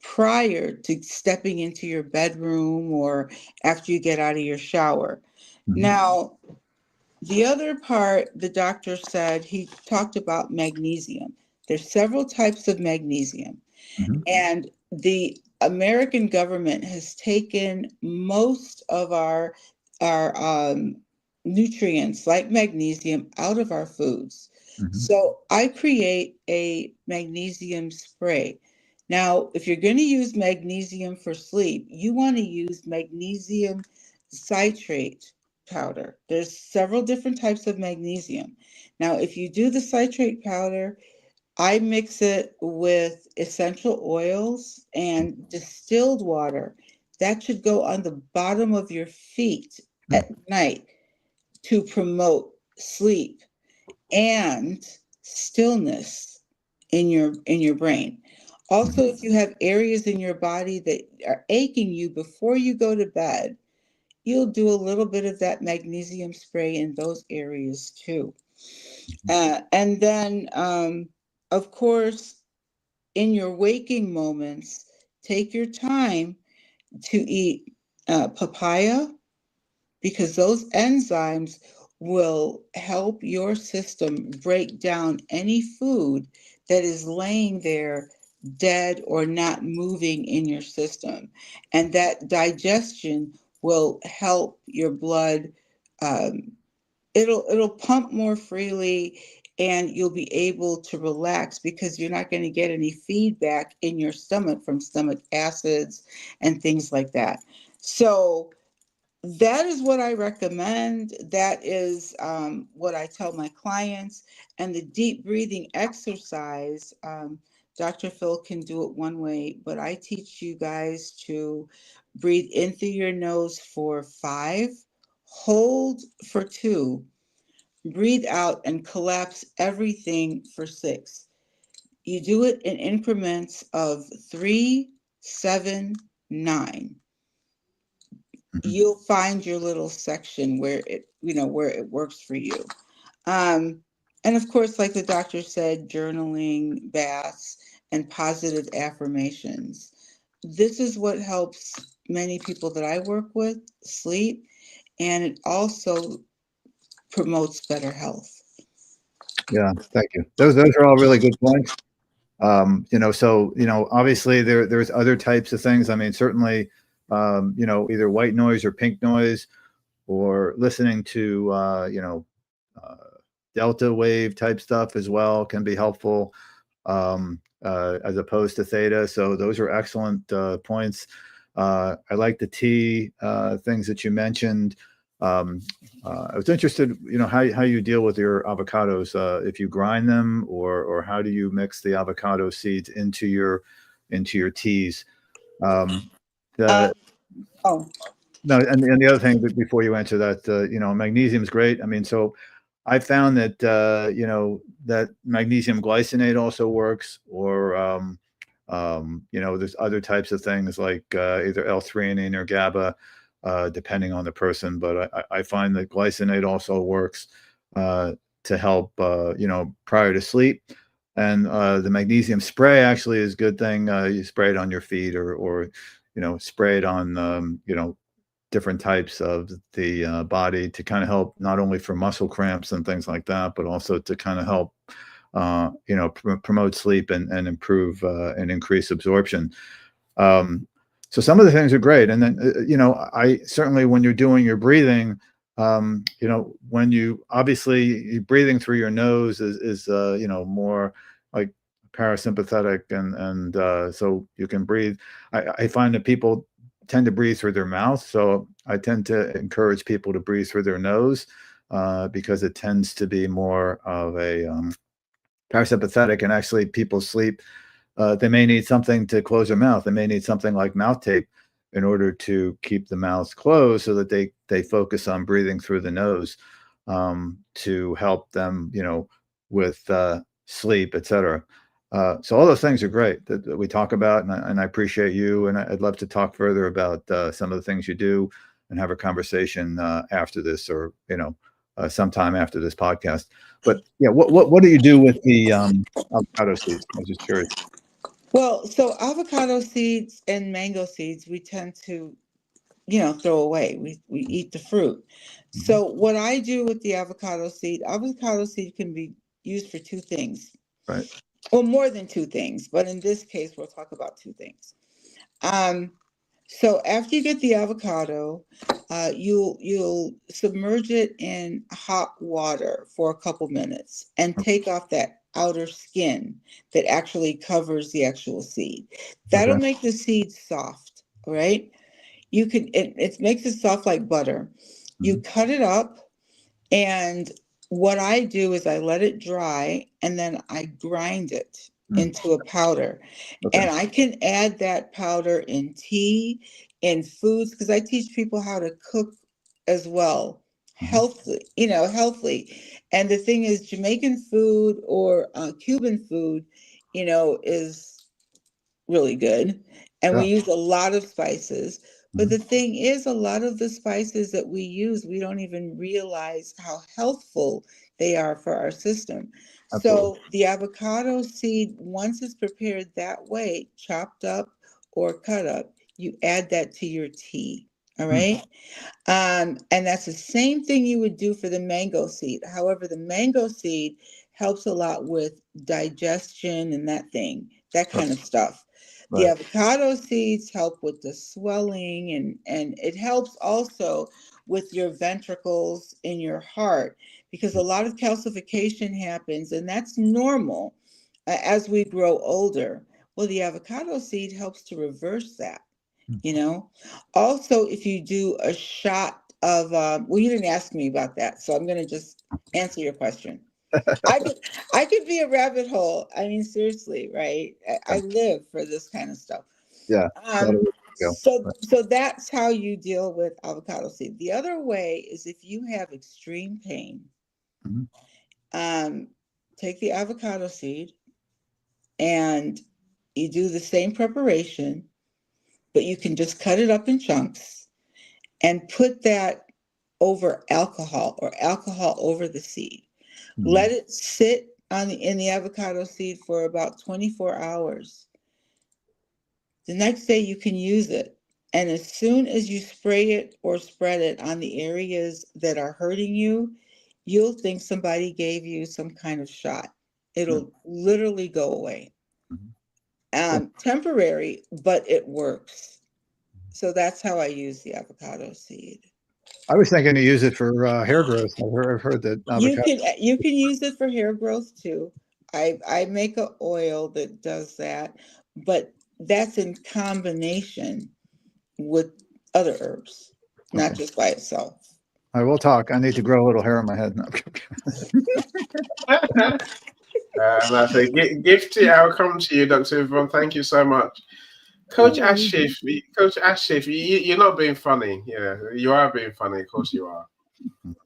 prior to stepping into your bedroom or after you get out of your shower. Now, the other part, the doctor said, he talked about magnesium. There's several types of magnesium. And the American government has taken most of our nutrients like magnesium out of our foods. Mm-hmm. So I create a magnesium spray. Now, if you're going to use magnesium for sleep, you want to use magnesium citrate powder. There's several different types of magnesium. Now, if you do the citrate powder, I mix it with essential oils and distilled water. That should go on the bottom of your feet at night to promote sleep and stillness in your brain. Also, if you have areas in your body that are aching you before you go to bed, you'll do a little bit of that magnesium spray in those areas too. And then, of course, in your waking moments, take your time to eat papaya, because those enzymes will help your system break down any food that is laying there dead or not moving in your system. And that digestion will help your blood. It'll pump more freely, and you'll be able to relax because you're not going to get any feedback in your stomach from stomach acids and things like that. So that is what I recommend. That is what I tell my clients. And the deep breathing exercise, Dr. Phil can do it one way, but I teach you guys to breathe in through your nose for 5, hold for 2, breathe out and collapse everything for 6. You do it in increments of 3, 7, 9. You'll find your little section where it works for you. And of course, like the doctor said, journaling, baths, and positive affirmations. This is what helps many people that I work with sleep, and it also promotes better health. Yeah, thank you. Those are all really good points. So obviously there's other types of things. I mean, certainly, either white noise or pink noise, or listening to delta wave type stuff as well can be helpful, as opposed to theta. So those are excellent points. I like the tea things that you mentioned. I was interested, how you deal with your avocados, if you grind them, or how do you mix the avocado seeds into your teas? The, Oh, no, and the other thing before you answer that, magnesium is great. I mean, so I found that that magnesium glycinate also works, or there's other types of things like either L-threonine or GABA, depending on the person. But I find that glycinate also works to help prior to sleep. And the magnesium spray actually is a good thing. You spray it on your feet, or spray it on different types of the body to kind of help, not only for muscle cramps and things like that, but also to kind of help promote sleep and improve and increase absorption. So some of the things are great. And then I certainly, when you're doing your breathing, when you obviously breathing through your nose is more like parasympathetic, and so you can breathe. I find that people tend to breathe through their mouth, so I tend to encourage people to breathe through their nose, because it tends to be more of a parasympathetic. And actually, people sleep. They may need something to close their mouth. They may need something like mouth tape in order to keep the mouth closed, so that they focus on breathing through the nose, to help them, with sleep, etc. So all those things are great that we talk about, and I appreciate you. And I'd love to talk further about some of the things you do, and have a conversation after this, or sometime after this podcast. But yeah, what do you do with the avocado seeds? I was just curious. well, so avocado seeds and mango seeds, we tend to, throw away. We eat the fruit. So what I do with the avocado seed can be used for 2 things. Right. Or more than 2 things, but in this case, we'll talk about 2 things. So after you get the avocado, you'll submerge it in hot water for a couple minutes and take off that outer skin that actually covers the actual seed. That'll Okay. make the seed soft, all right? It makes it soft like butter. You cut it up, and what I do is I let it dry and then I grind it into a powder. Okay. And I can add that powder in tea, in foods, because I teach people how to cook as well, healthily, healthily. And the thing is, Jamaican food or Cuban food, is really good. And Yeah. we use a lot of spices. But the thing is, a lot of the spices that we use, we don't even realize how healthful they are for our system. Absolutely. So the avocado seed, once it's prepared that way, chopped up or cut up, you add that to your tea. All right. And that's the same thing you would do for the mango seed. However, the mango seed helps a lot with digestion and that kind of stuff. The Right. avocado seeds help with the swelling, and it helps also with your ventricles in your heart, because a lot of calcification happens, and that's normal as we grow older. Well, the avocado seed helps to reverse that. Also, if you do a shot of well, you didn't ask me about that, so I'm going to just answer your question. I could be a rabbit hole. I mean, seriously, right? I live for this kind of stuff. Yeah. um so that's how you deal with avocado seed. The other way is if you have extreme pain, Mhm. take the avocado seed and you do the same preparation, but you can just cut it up in chunks and put that over alcohol, or alcohol over the seed. Let it sit in the avocado seed for about 24 hours. The next day you can use it. And as soon as you spray it or spread it on the areas that are hurting you, you'll think somebody gave you some kind of shot. It'll literally go away. Temporary, but it works. So that's how I use the avocado seed. I was thinking to use it for hair growth. I've heard that You avocado. can use it for hair growth too. I make an oil that does that, but that's in combination with other herbs, not Okay. just by itself. I will talk. I need to grow a little hair on my head. No, And I say, Gifty, I'll come to you, Dr. Yvonne. Thank you so much. Coach Ashif, you're not being funny. Yeah, you are being funny. Of course you are.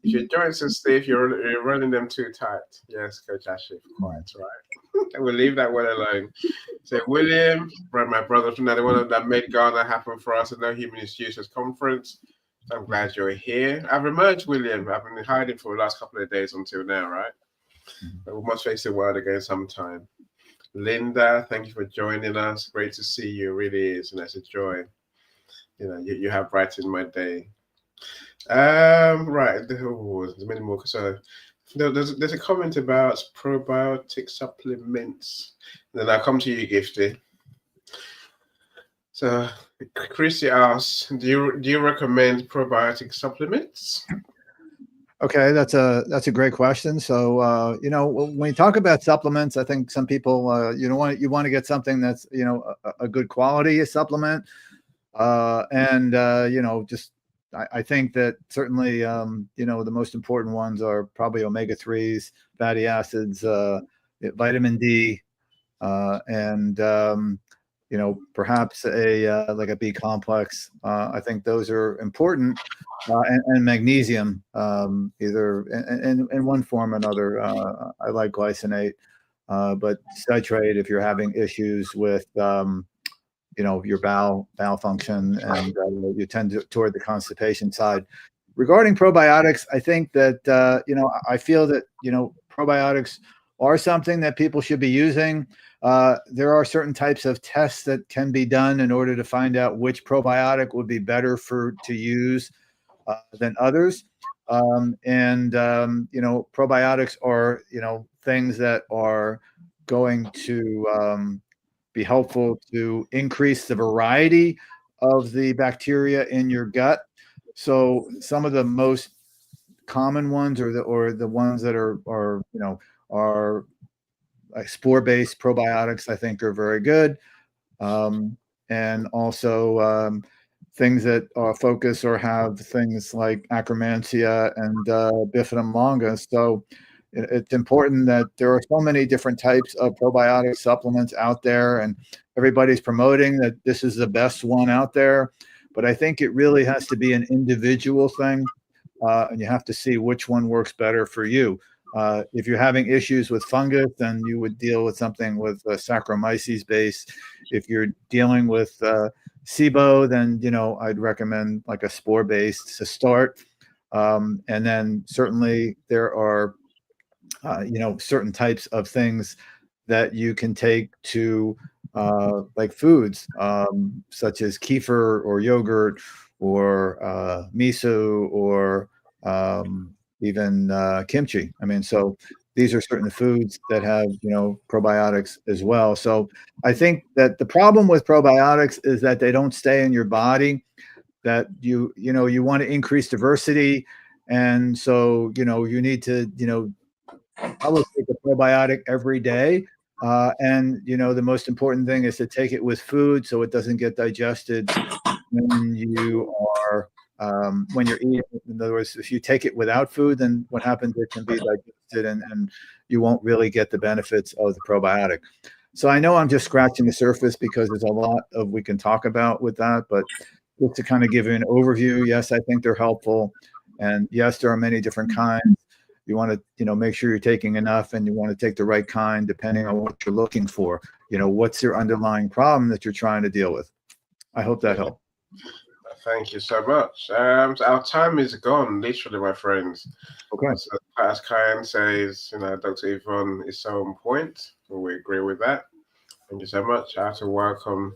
If your joints are stiff, you're running them too tight. Yes, Coach Ashif, quite right. We'll leave that one alone. So William, my brother from the one that made Ghana happen for us at No Human Excuses Conference. So I'm glad you're here. I've emerged, William. I've been hiding for the last couple of days until now, right? But we must face the world again sometime. Linda, thank you for joining us. Great to see you. It really is, and it's a joy. You have brightened my day. Right. There's many more. So there's a comment about probiotic supplements. Then I'll come to you, Gifty. So Chrissy asks, do you recommend probiotic supplements? Okay, that's a great question. So when you talk about supplements, I think some people you want to get something that's a good quality supplement, and just I think that certainly the most important ones are probably omega-3s, fatty acids, vitamin D, and perhaps like a B complex. I think those are important, and magnesium, either in one form or another. I like glycinate, but citrate if you're having issues with your bowel function, and you tend toward the constipation side. Regarding probiotics, I think that I feel that probiotics are something that people should be using. There are certain types of tests that can be done in order to find out which probiotic would be better to use than others. Probiotics are things that are going to be helpful to increase the variety of the bacteria in your gut. So some of the most common ones, or the ones that are like spore-based probiotics, I think are very good. And also things that focus or have things like Akkermansia and Bifidum longus. So it's important that there are so many different types of probiotic supplements out there, and everybody's promoting that this is the best one out there. But I think it really has to be an individual thing, and you have to see which one works better for you. If you're having issues with fungus, then you would deal with something with Saccharomyces base. If you're dealing with SIBO, then I'd recommend like a spore based to start. And then certainly there are certain types of things that you can take to like foods, such as kefir or yogurt or miso or even kimchi. I mean, so these are certain foods that have probiotics as well. So I think that the problem with probiotics is that they don't stay in your body. That you want to increase diversity, and so you need to I would take a probiotic every day. And the most important thing is to take it with food so it doesn't get digested when you're eating. In other words, if you take it without food, then what happens, it can be digested and you won't really get the benefits of the probiotic. So I know I'm just scratching the surface because there's a lot we can talk about with that, but just to kind of give you an overview, yes, I think they're helpful. And yes, there are many different kinds. You want to, make sure you're taking enough, and you want to take the right kind depending on what you're looking for. What's your underlying problem that you're trying to deal with? I hope that helped. Thank you so much. So our time is gone, literally, my friends. Okay. So, as Kyan says, Dr. Yvonne is so on point. So we agree with that. Thank you so much. I have to welcome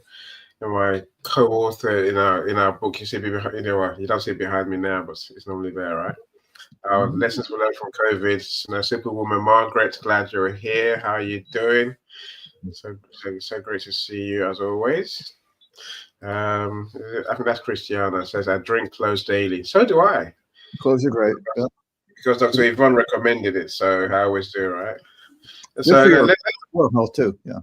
my co-author in our book. You see behind, you don't see it behind me now, but it's normally there, right? Our lessons we learned from COVID. Superwoman Margaret, glad you're here. How are you doing? So great to see you as always. I think that's Christiana. Says I drink cloves daily. So do I. Cloves are great. Yeah. Because Dr. Yvonne recommended it, so I always do, right? So health too. Yeah.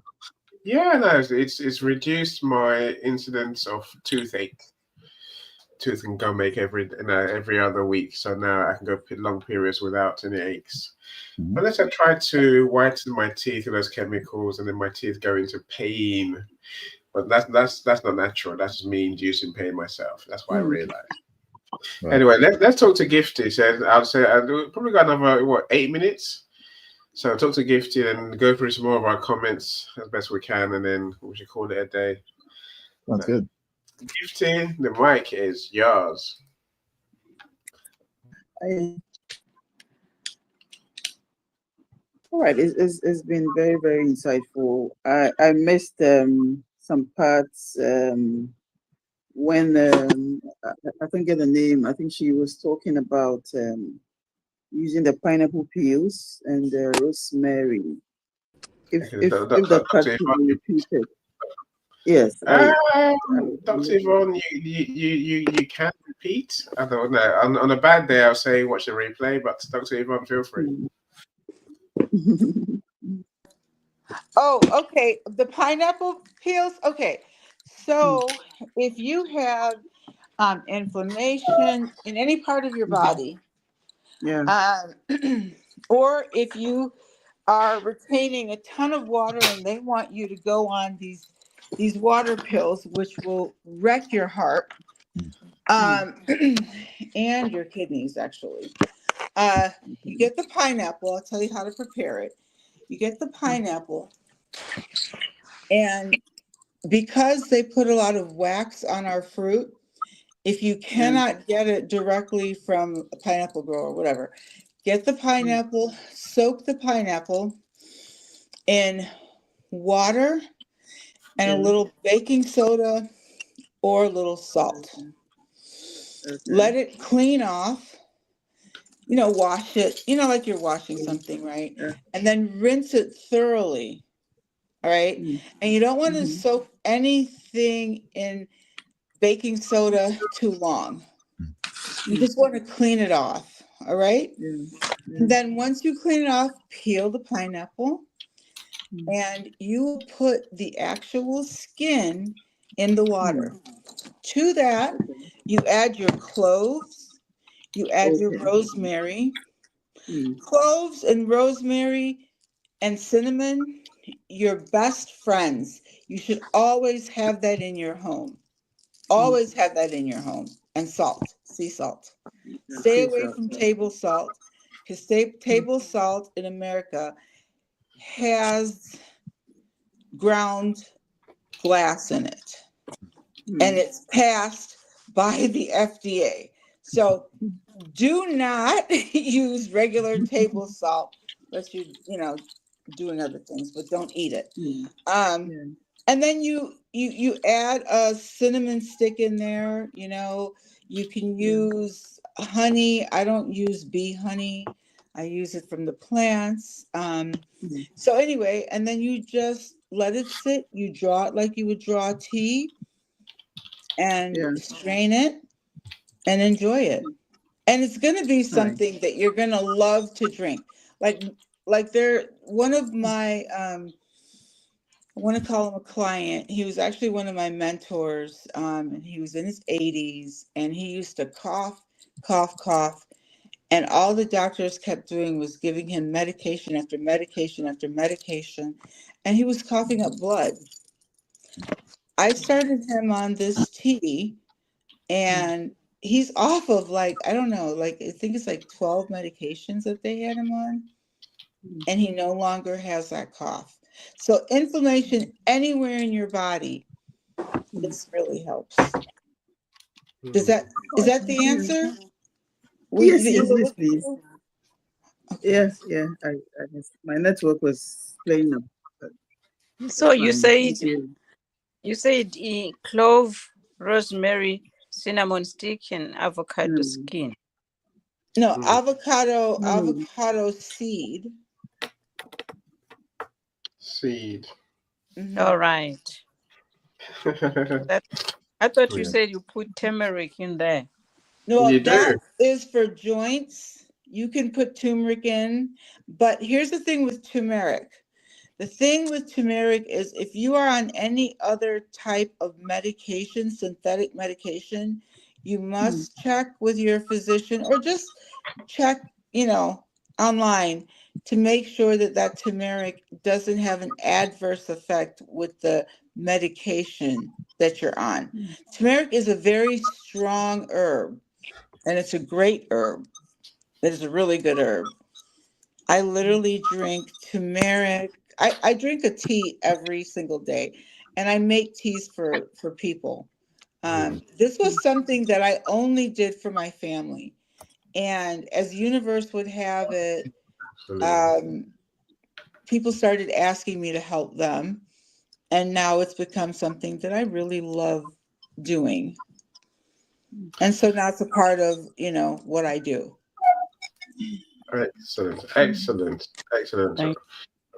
Yeah, no, it's reduced my incidence of tooth and gum ache every other week. So now I can go long periods without any aches. Mm-hmm. Unless I try to whiten my teeth with those chemicals, and then my teeth go into pain. But that's not natural. That's just me inducing pain myself. That's what I realized. Right. Anyway, let's talk to Gifty. Said I'll probably got another 8 minutes. So talk to Gifty and go through some more of our comments as best we can, and then we should call it a day. Sounds good. Gifty, the mic is yours. All right, it's been very, very insightful. I missed some parts when I can get the name. I think she was talking about using the pineapple peels and the rosemary. If that part could be repeated. Yes. Dr. Yvonne, you can repeat. I don't know. On a bad day, I'll say watch the replay, but Dr. Yvonne, feel free. Oh, okay. The pineapple peels. Okay. So if you have inflammation in any part of your body, or if you are retaining a ton of water and they want you to go on these water pills, which will wreck your heart and your kidneys, actually. You get the pineapple. I'll tell you how to prepare it. You get the pineapple, and because they put a lot of wax on our fruit, if you cannot get it directly from a pineapple grower or whatever, get the pineapple, soak the pineapple in water and a little baking soda or a little salt. Let it clean off, wash it, like you're washing something, right? And then rinse it thoroughly. All right. And you don't want to soak anything in baking soda too long. You just want to clean it off. All right. And then once you clean it off, peel the pineapple, and you will put the actual skin in the water. To that, you add your cloves, you add your rosemary. Cloves and rosemary and cinnamon, your best friends. You should always have that in your home. Always have that in your home. And salt, sea salt. Stay away from table salt, because table salt in America has ground glass in it, and it's passed by the FDA. So do not use regular table salt unless you're doing other things, but don't eat it. And then you add a cinnamon stick in there. You can use honey. I don't use bee honey. I use it from the plants. So anyway, and then you just let it sit. You draw it like you would draw tea, and strain it and enjoy it. And it's going to be something that you're going to love to drink. Like one of my, I want to call him a client. He was actually one of my mentors. And he was in his 80s, and he used to cough, cough, cough. And all the doctors kept doing was giving him medication after medication after medication. And he was coughing up blood. I started him on this tea, and he's off of I don't know, I think it's 12 medications that they had him on, and he no longer has that cough. So inflammation anywhere in your body, this really helps. Is that the answer? Yes, please. Okay. Yes, I my network was playing up. So you said clove, rosemary, cinnamon stick, and avocado skin. No, avocado seed. Seed. All right. I thought you said you put turmeric in there. No, that is for joints. You can put turmeric in, but here's the thing with turmeric. The thing with turmeric is if you are on any other type of medication, synthetic medication, you must check with your physician, or just check, online, to make sure that turmeric doesn't have an adverse effect with the medication that you're on. Turmeric is a very strong herb, and it's a great herb. It is a really good herb. I literally drink turmeric. I drink a tea every single day, and I make teas for people. This was something that I only did for my family. And as the universe would have it, people started asking me to help them. And now it's become something that I really love doing. And so now it's a part of, what I do. Excellent.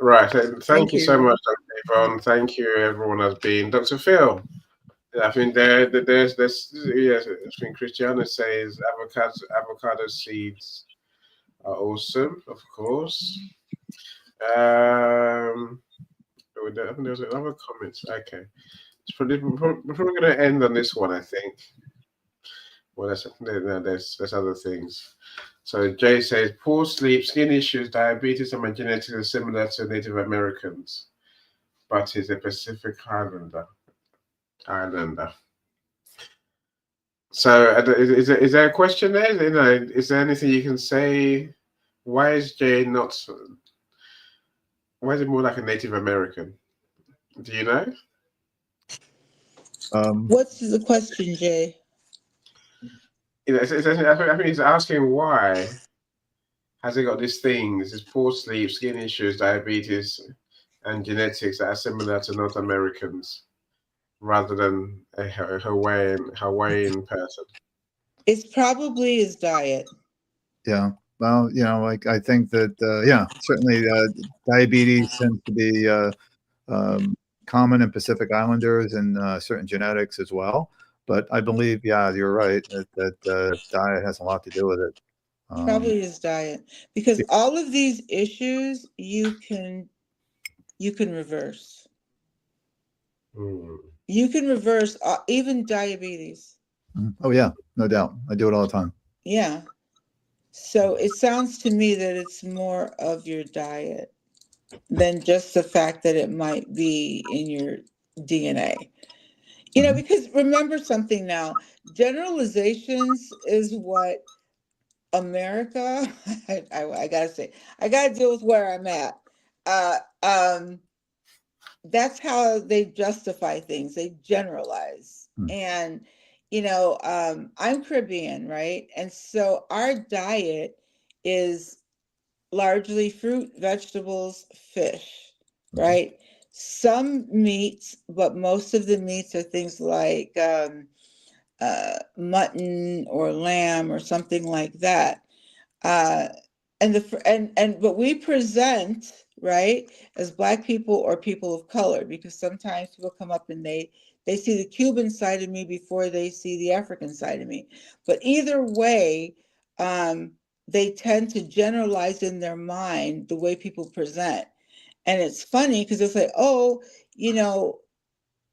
Right. Thank you so much, Dr. Yvonne. Thank you, everyone has been. Dr. Phil, I think there's yes, I think Christiana says avocado seeds are awesome, of course. I think there's another comment. Okay. Before we're going to end on this one, I think. Well, there's other things. So Jay says, poor sleep, skin issues, diabetes, and my genetics are similar to Native Americans, but he's a Pacific Islander. So is there a question there? Is there anything you can say? Why is Jay not? Why is it more like a Native American? Do you know? What's the question, Jay? I think he's asking why has he got these things, this poor sleep, skin issues, diabetes, and genetics that are similar to North Americans, rather than a Hawaiian person. It's probably his diet. Yeah. Well, I think that, certainly diabetes tends to be common in Pacific Islanders and certain genetics as well. But I believe, yeah, you're right that diet has a lot to do with it. Probably is diet, because all of these issues you can reverse. You can reverse even diabetes. Oh yeah, no doubt. I do it all the time. Yeah. So it sounds to me that it's more of your diet than just the fact that it might be in your DNA. You know, because remember something now, generalizations is what America, I gotta say, I gotta deal with where I'm at. Uh, um, that's how they justify things. They generalize. And, you know, I'm Caribbean, right? And so our diet is largely fruit, vegetables, fish, right? Some meats, but most of the meats are things like mutton or lamb or something like that. Uh, and but we present, right, as Black people or people of color, because sometimes people come up and they see the Cuban side of me before they see the African side of me. But either way, they tend to generalize in their mind the way people present. And it's funny because it's like, oh, you know,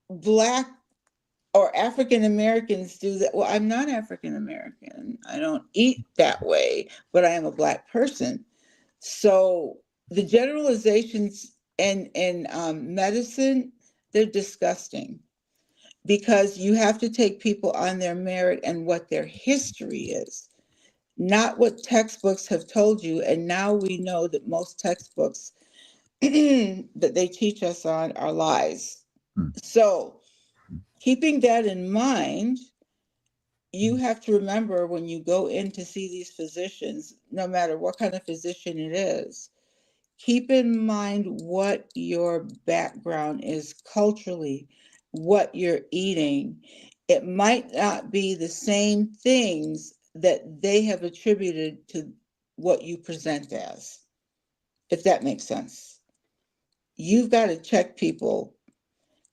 Black or African Americans do that. Well, I'm not African American. I don't eat that way, but I am a Black person. So the generalizations in medicine, they're disgusting, because you have to take people on their merit and what their history is, not what textbooks have told you. And now we know that most textbooks that they teach us on are lies. So keeping that in mind, you have to remember when you go in to see these physicians, no matter what kind of physician it is, keep in mind what your background is culturally, what you're eating. It might not be the same things that they have attributed to what you present as, if that makes sense. You've got to check people,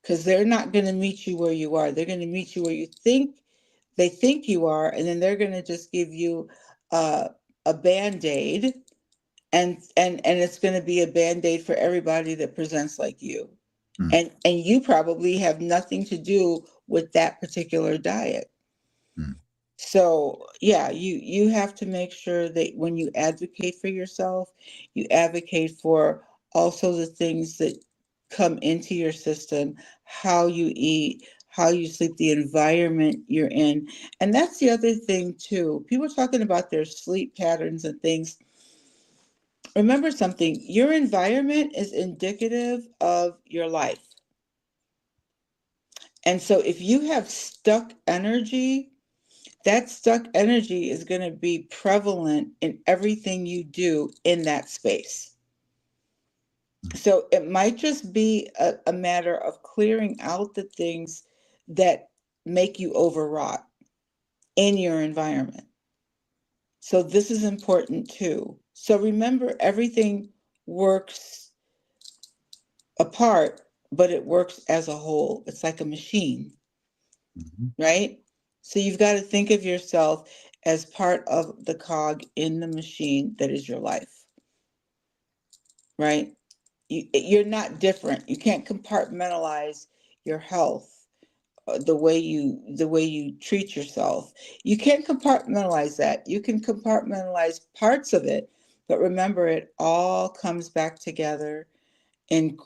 because they're not going to meet you where you are. They're going to meet you where they think you are, and then they're going to just give you a Band-Aid, and it's going to be a Band-Aid for everybody that presents like you. And you probably have nothing to do with that particular diet. So yeah, you have to make sure that when you advocate for yourself, you advocate for also the things that come into your system, how you eat, how you sleep, the environment you're in. And that's the other thing too. People are talking about their sleep patterns and things. Remember something, your environment is indicative of your life. And so if you have stuck energy, that stuck energy is going to be prevalent in everything you do in that space. So it might just be a matter of clearing out the things that make you overwrought in your environment. So this is important too. So remember, everything works apart, but it works as a whole. It's like a machine, right? So you've got to think of yourself as part of the cog in the machine that is your life, right? You're not different. You can't compartmentalize your health the way you treat yourself. You can't compartmentalize that. You can compartmentalize parts of it, but remember, it all comes back together in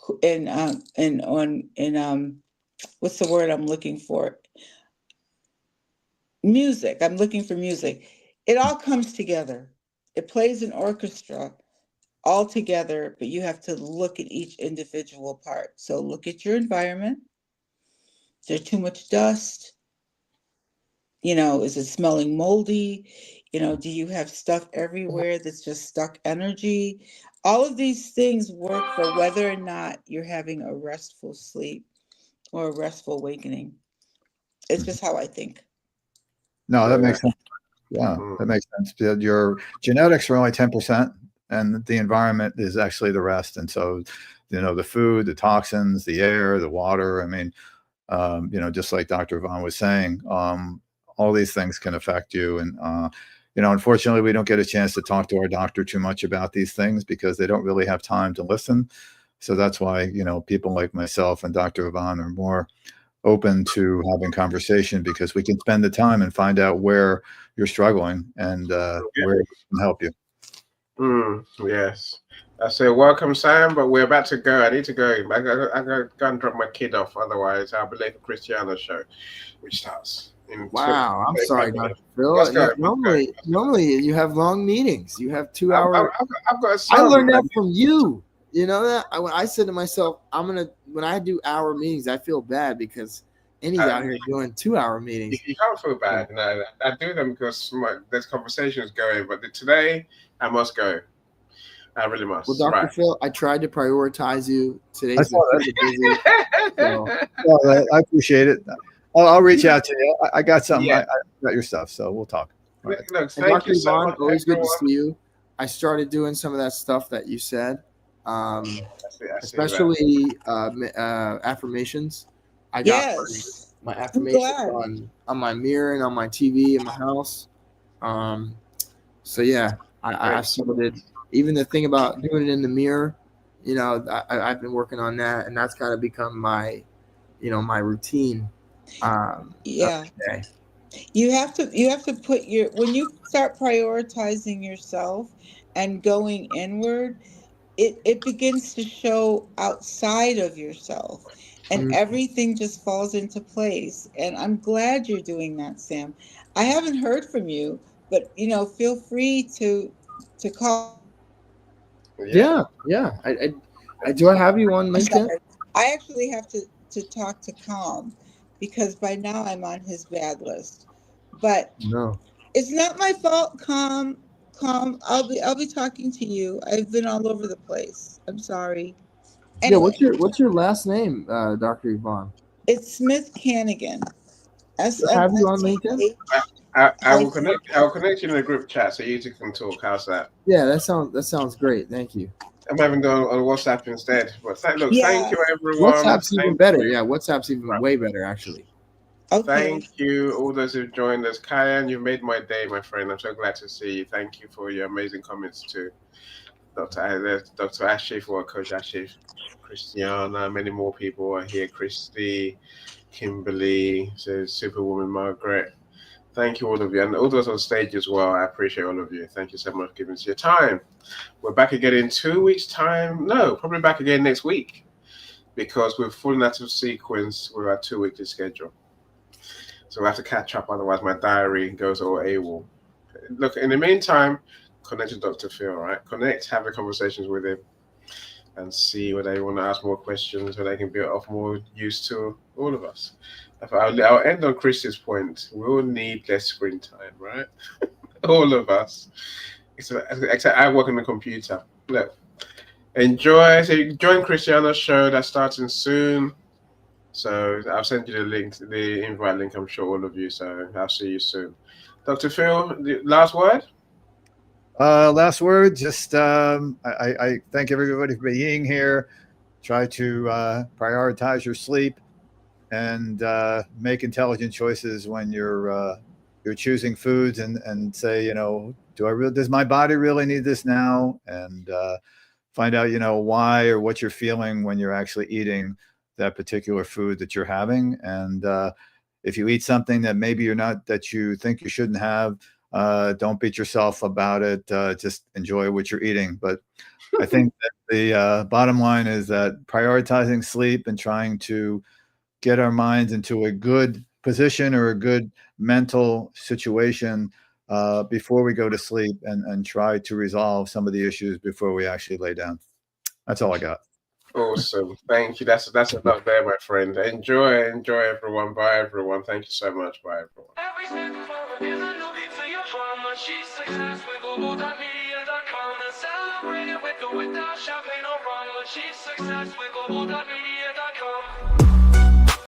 what's the word I'm looking for? Music. I'm looking for music. It all comes together. It plays an orchestra all together, but you have to look at each individual part. So look at your environment. Is there too much dust? You know, is it smelling moldy? You know, do you have stuff everywhere that's just stuck energy? All of these things work for whether or not you're having a restful sleep or a restful awakening. It's just how I think. No, that makes sense. Yeah, that makes sense. Your genetics are only 10%, and the environment is actually the rest. And so, you know, the food, the toxins, the air, the water. I mean, Just like Dr. Vaughn was saying, all these things can affect you. And, unfortunately, we don't get a chance to talk to our doctor too much about these things because they don't really have time to listen. So that's why, people like myself and Dr. Vaughn are more open to having conversation, because we can spend the time and find out where you're struggling and where we can help you. Yes. I say welcome, Sam, but we're about to go. I need to go. I got to go and drop my kid off. Otherwise, I'll be late for Cristiano's show, which starts in Wow, I'm sorry, Dr. Phil. Let's go. Normally you have long meetings. You have 2 hours. I've got a I son. learned that from you. You know that when I said to myself, when I do hour meetings, I feel bad because Annie's out here doing 2 hour meetings. You can't feel bad. No, I do them because there's conversations going. But today, I must go. I really must. Well, Dr. Phil, I tried to prioritize you. Today's been pretty busy. Well, I appreciate it. I'll reach out to you. I got something. Yeah. I got your stuff, so we'll talk. Look, thank Dr. you so Vaughn, much, always good to everyone. see you. I started doing some of that stuff that you said, I see especially affirmations. I got my affirmations on my mirror and on my TV in my house. So yeah, I started. Even the thing about doing it in the mirror, I've been working on that, and that's kind of become my, my routine. Yeah. You have to put when you start prioritizing yourself and going inward, it begins to show outside of yourself, and everything just falls into place. And I'm glad you're doing that, Sam. I haven't heard from you, but feel free to call. Yeah. I do. I have you on LinkedIn. I actually have to talk to Calm because by now I'm on his bad list. But no, it's not my fault, Calm. I'll be talking to you. I've been all over the place. I'm sorry. Anyway, yeah. What's your last name, Dr. Yvonne? It's Smith Canigan. Have you on LinkedIn? I will connect you in the group chat so you two can talk. How's that? Yeah, that sounds great. Thank you. I'm having done on WhatsApp instead. But thank you, everyone. WhatsApp's even better. Yeah, WhatsApp's even way better, actually. Okay. Thank you, all those who've joined us. Kyan, you've made my day, my friend. I'm so glad to see you. Thank you for your amazing comments too. Dr. Ashif or Coach Ashif, Christiana, many more people are here. Christy, Kimberly, so Superwoman Margaret. Thank you, all of you. And all those on stage as well. I appreciate all of you. Thank you so much for giving us your time. We're back again in 2 weeks' time. No, probably back again next week because we're falling out of sequence with our 2 weekly schedule. So we have to catch up, otherwise my diary goes all AWOL. Look, in the meantime, connect to Dr. Phil, right? Connect, have the conversations with him, and see whether they want to ask more questions, whether they can be of more use to all of us. I'll end on Chris's point. We all need less screen time, right? All of us. Except I work on the computer. Look, enjoy. So join Christiana's show that's starting soon. So I'll send you the link, the invite link, I'm sure all of you. So I'll see you soon. Dr. Phil, the last word? Last word, just I thank everybody for being here. Try to prioritize your sleep and make intelligent choices when you're choosing foods and say, does my body really need this now? And find out, why or what you're feeling when you're actually eating that particular food that you're having. And if you eat something that maybe that you think you shouldn't have, don't beat yourself about it. Just enjoy what you're eating. But I think that the bottom line is that prioritizing sleep and trying to get our minds into a good position or a good mental situation before we go to sleep and try to resolve some of the issues before we actually lay down. That's all I got. Awesome. Thank you. That's enough there, my friend. Enjoy everyone. Bye, everyone. Thank you so much. Bye, everyone. Every second forward is a new beat for your drama. She's success with Global.Media.com and celebrate it with or without champagne or rum. She's success with Global.Media.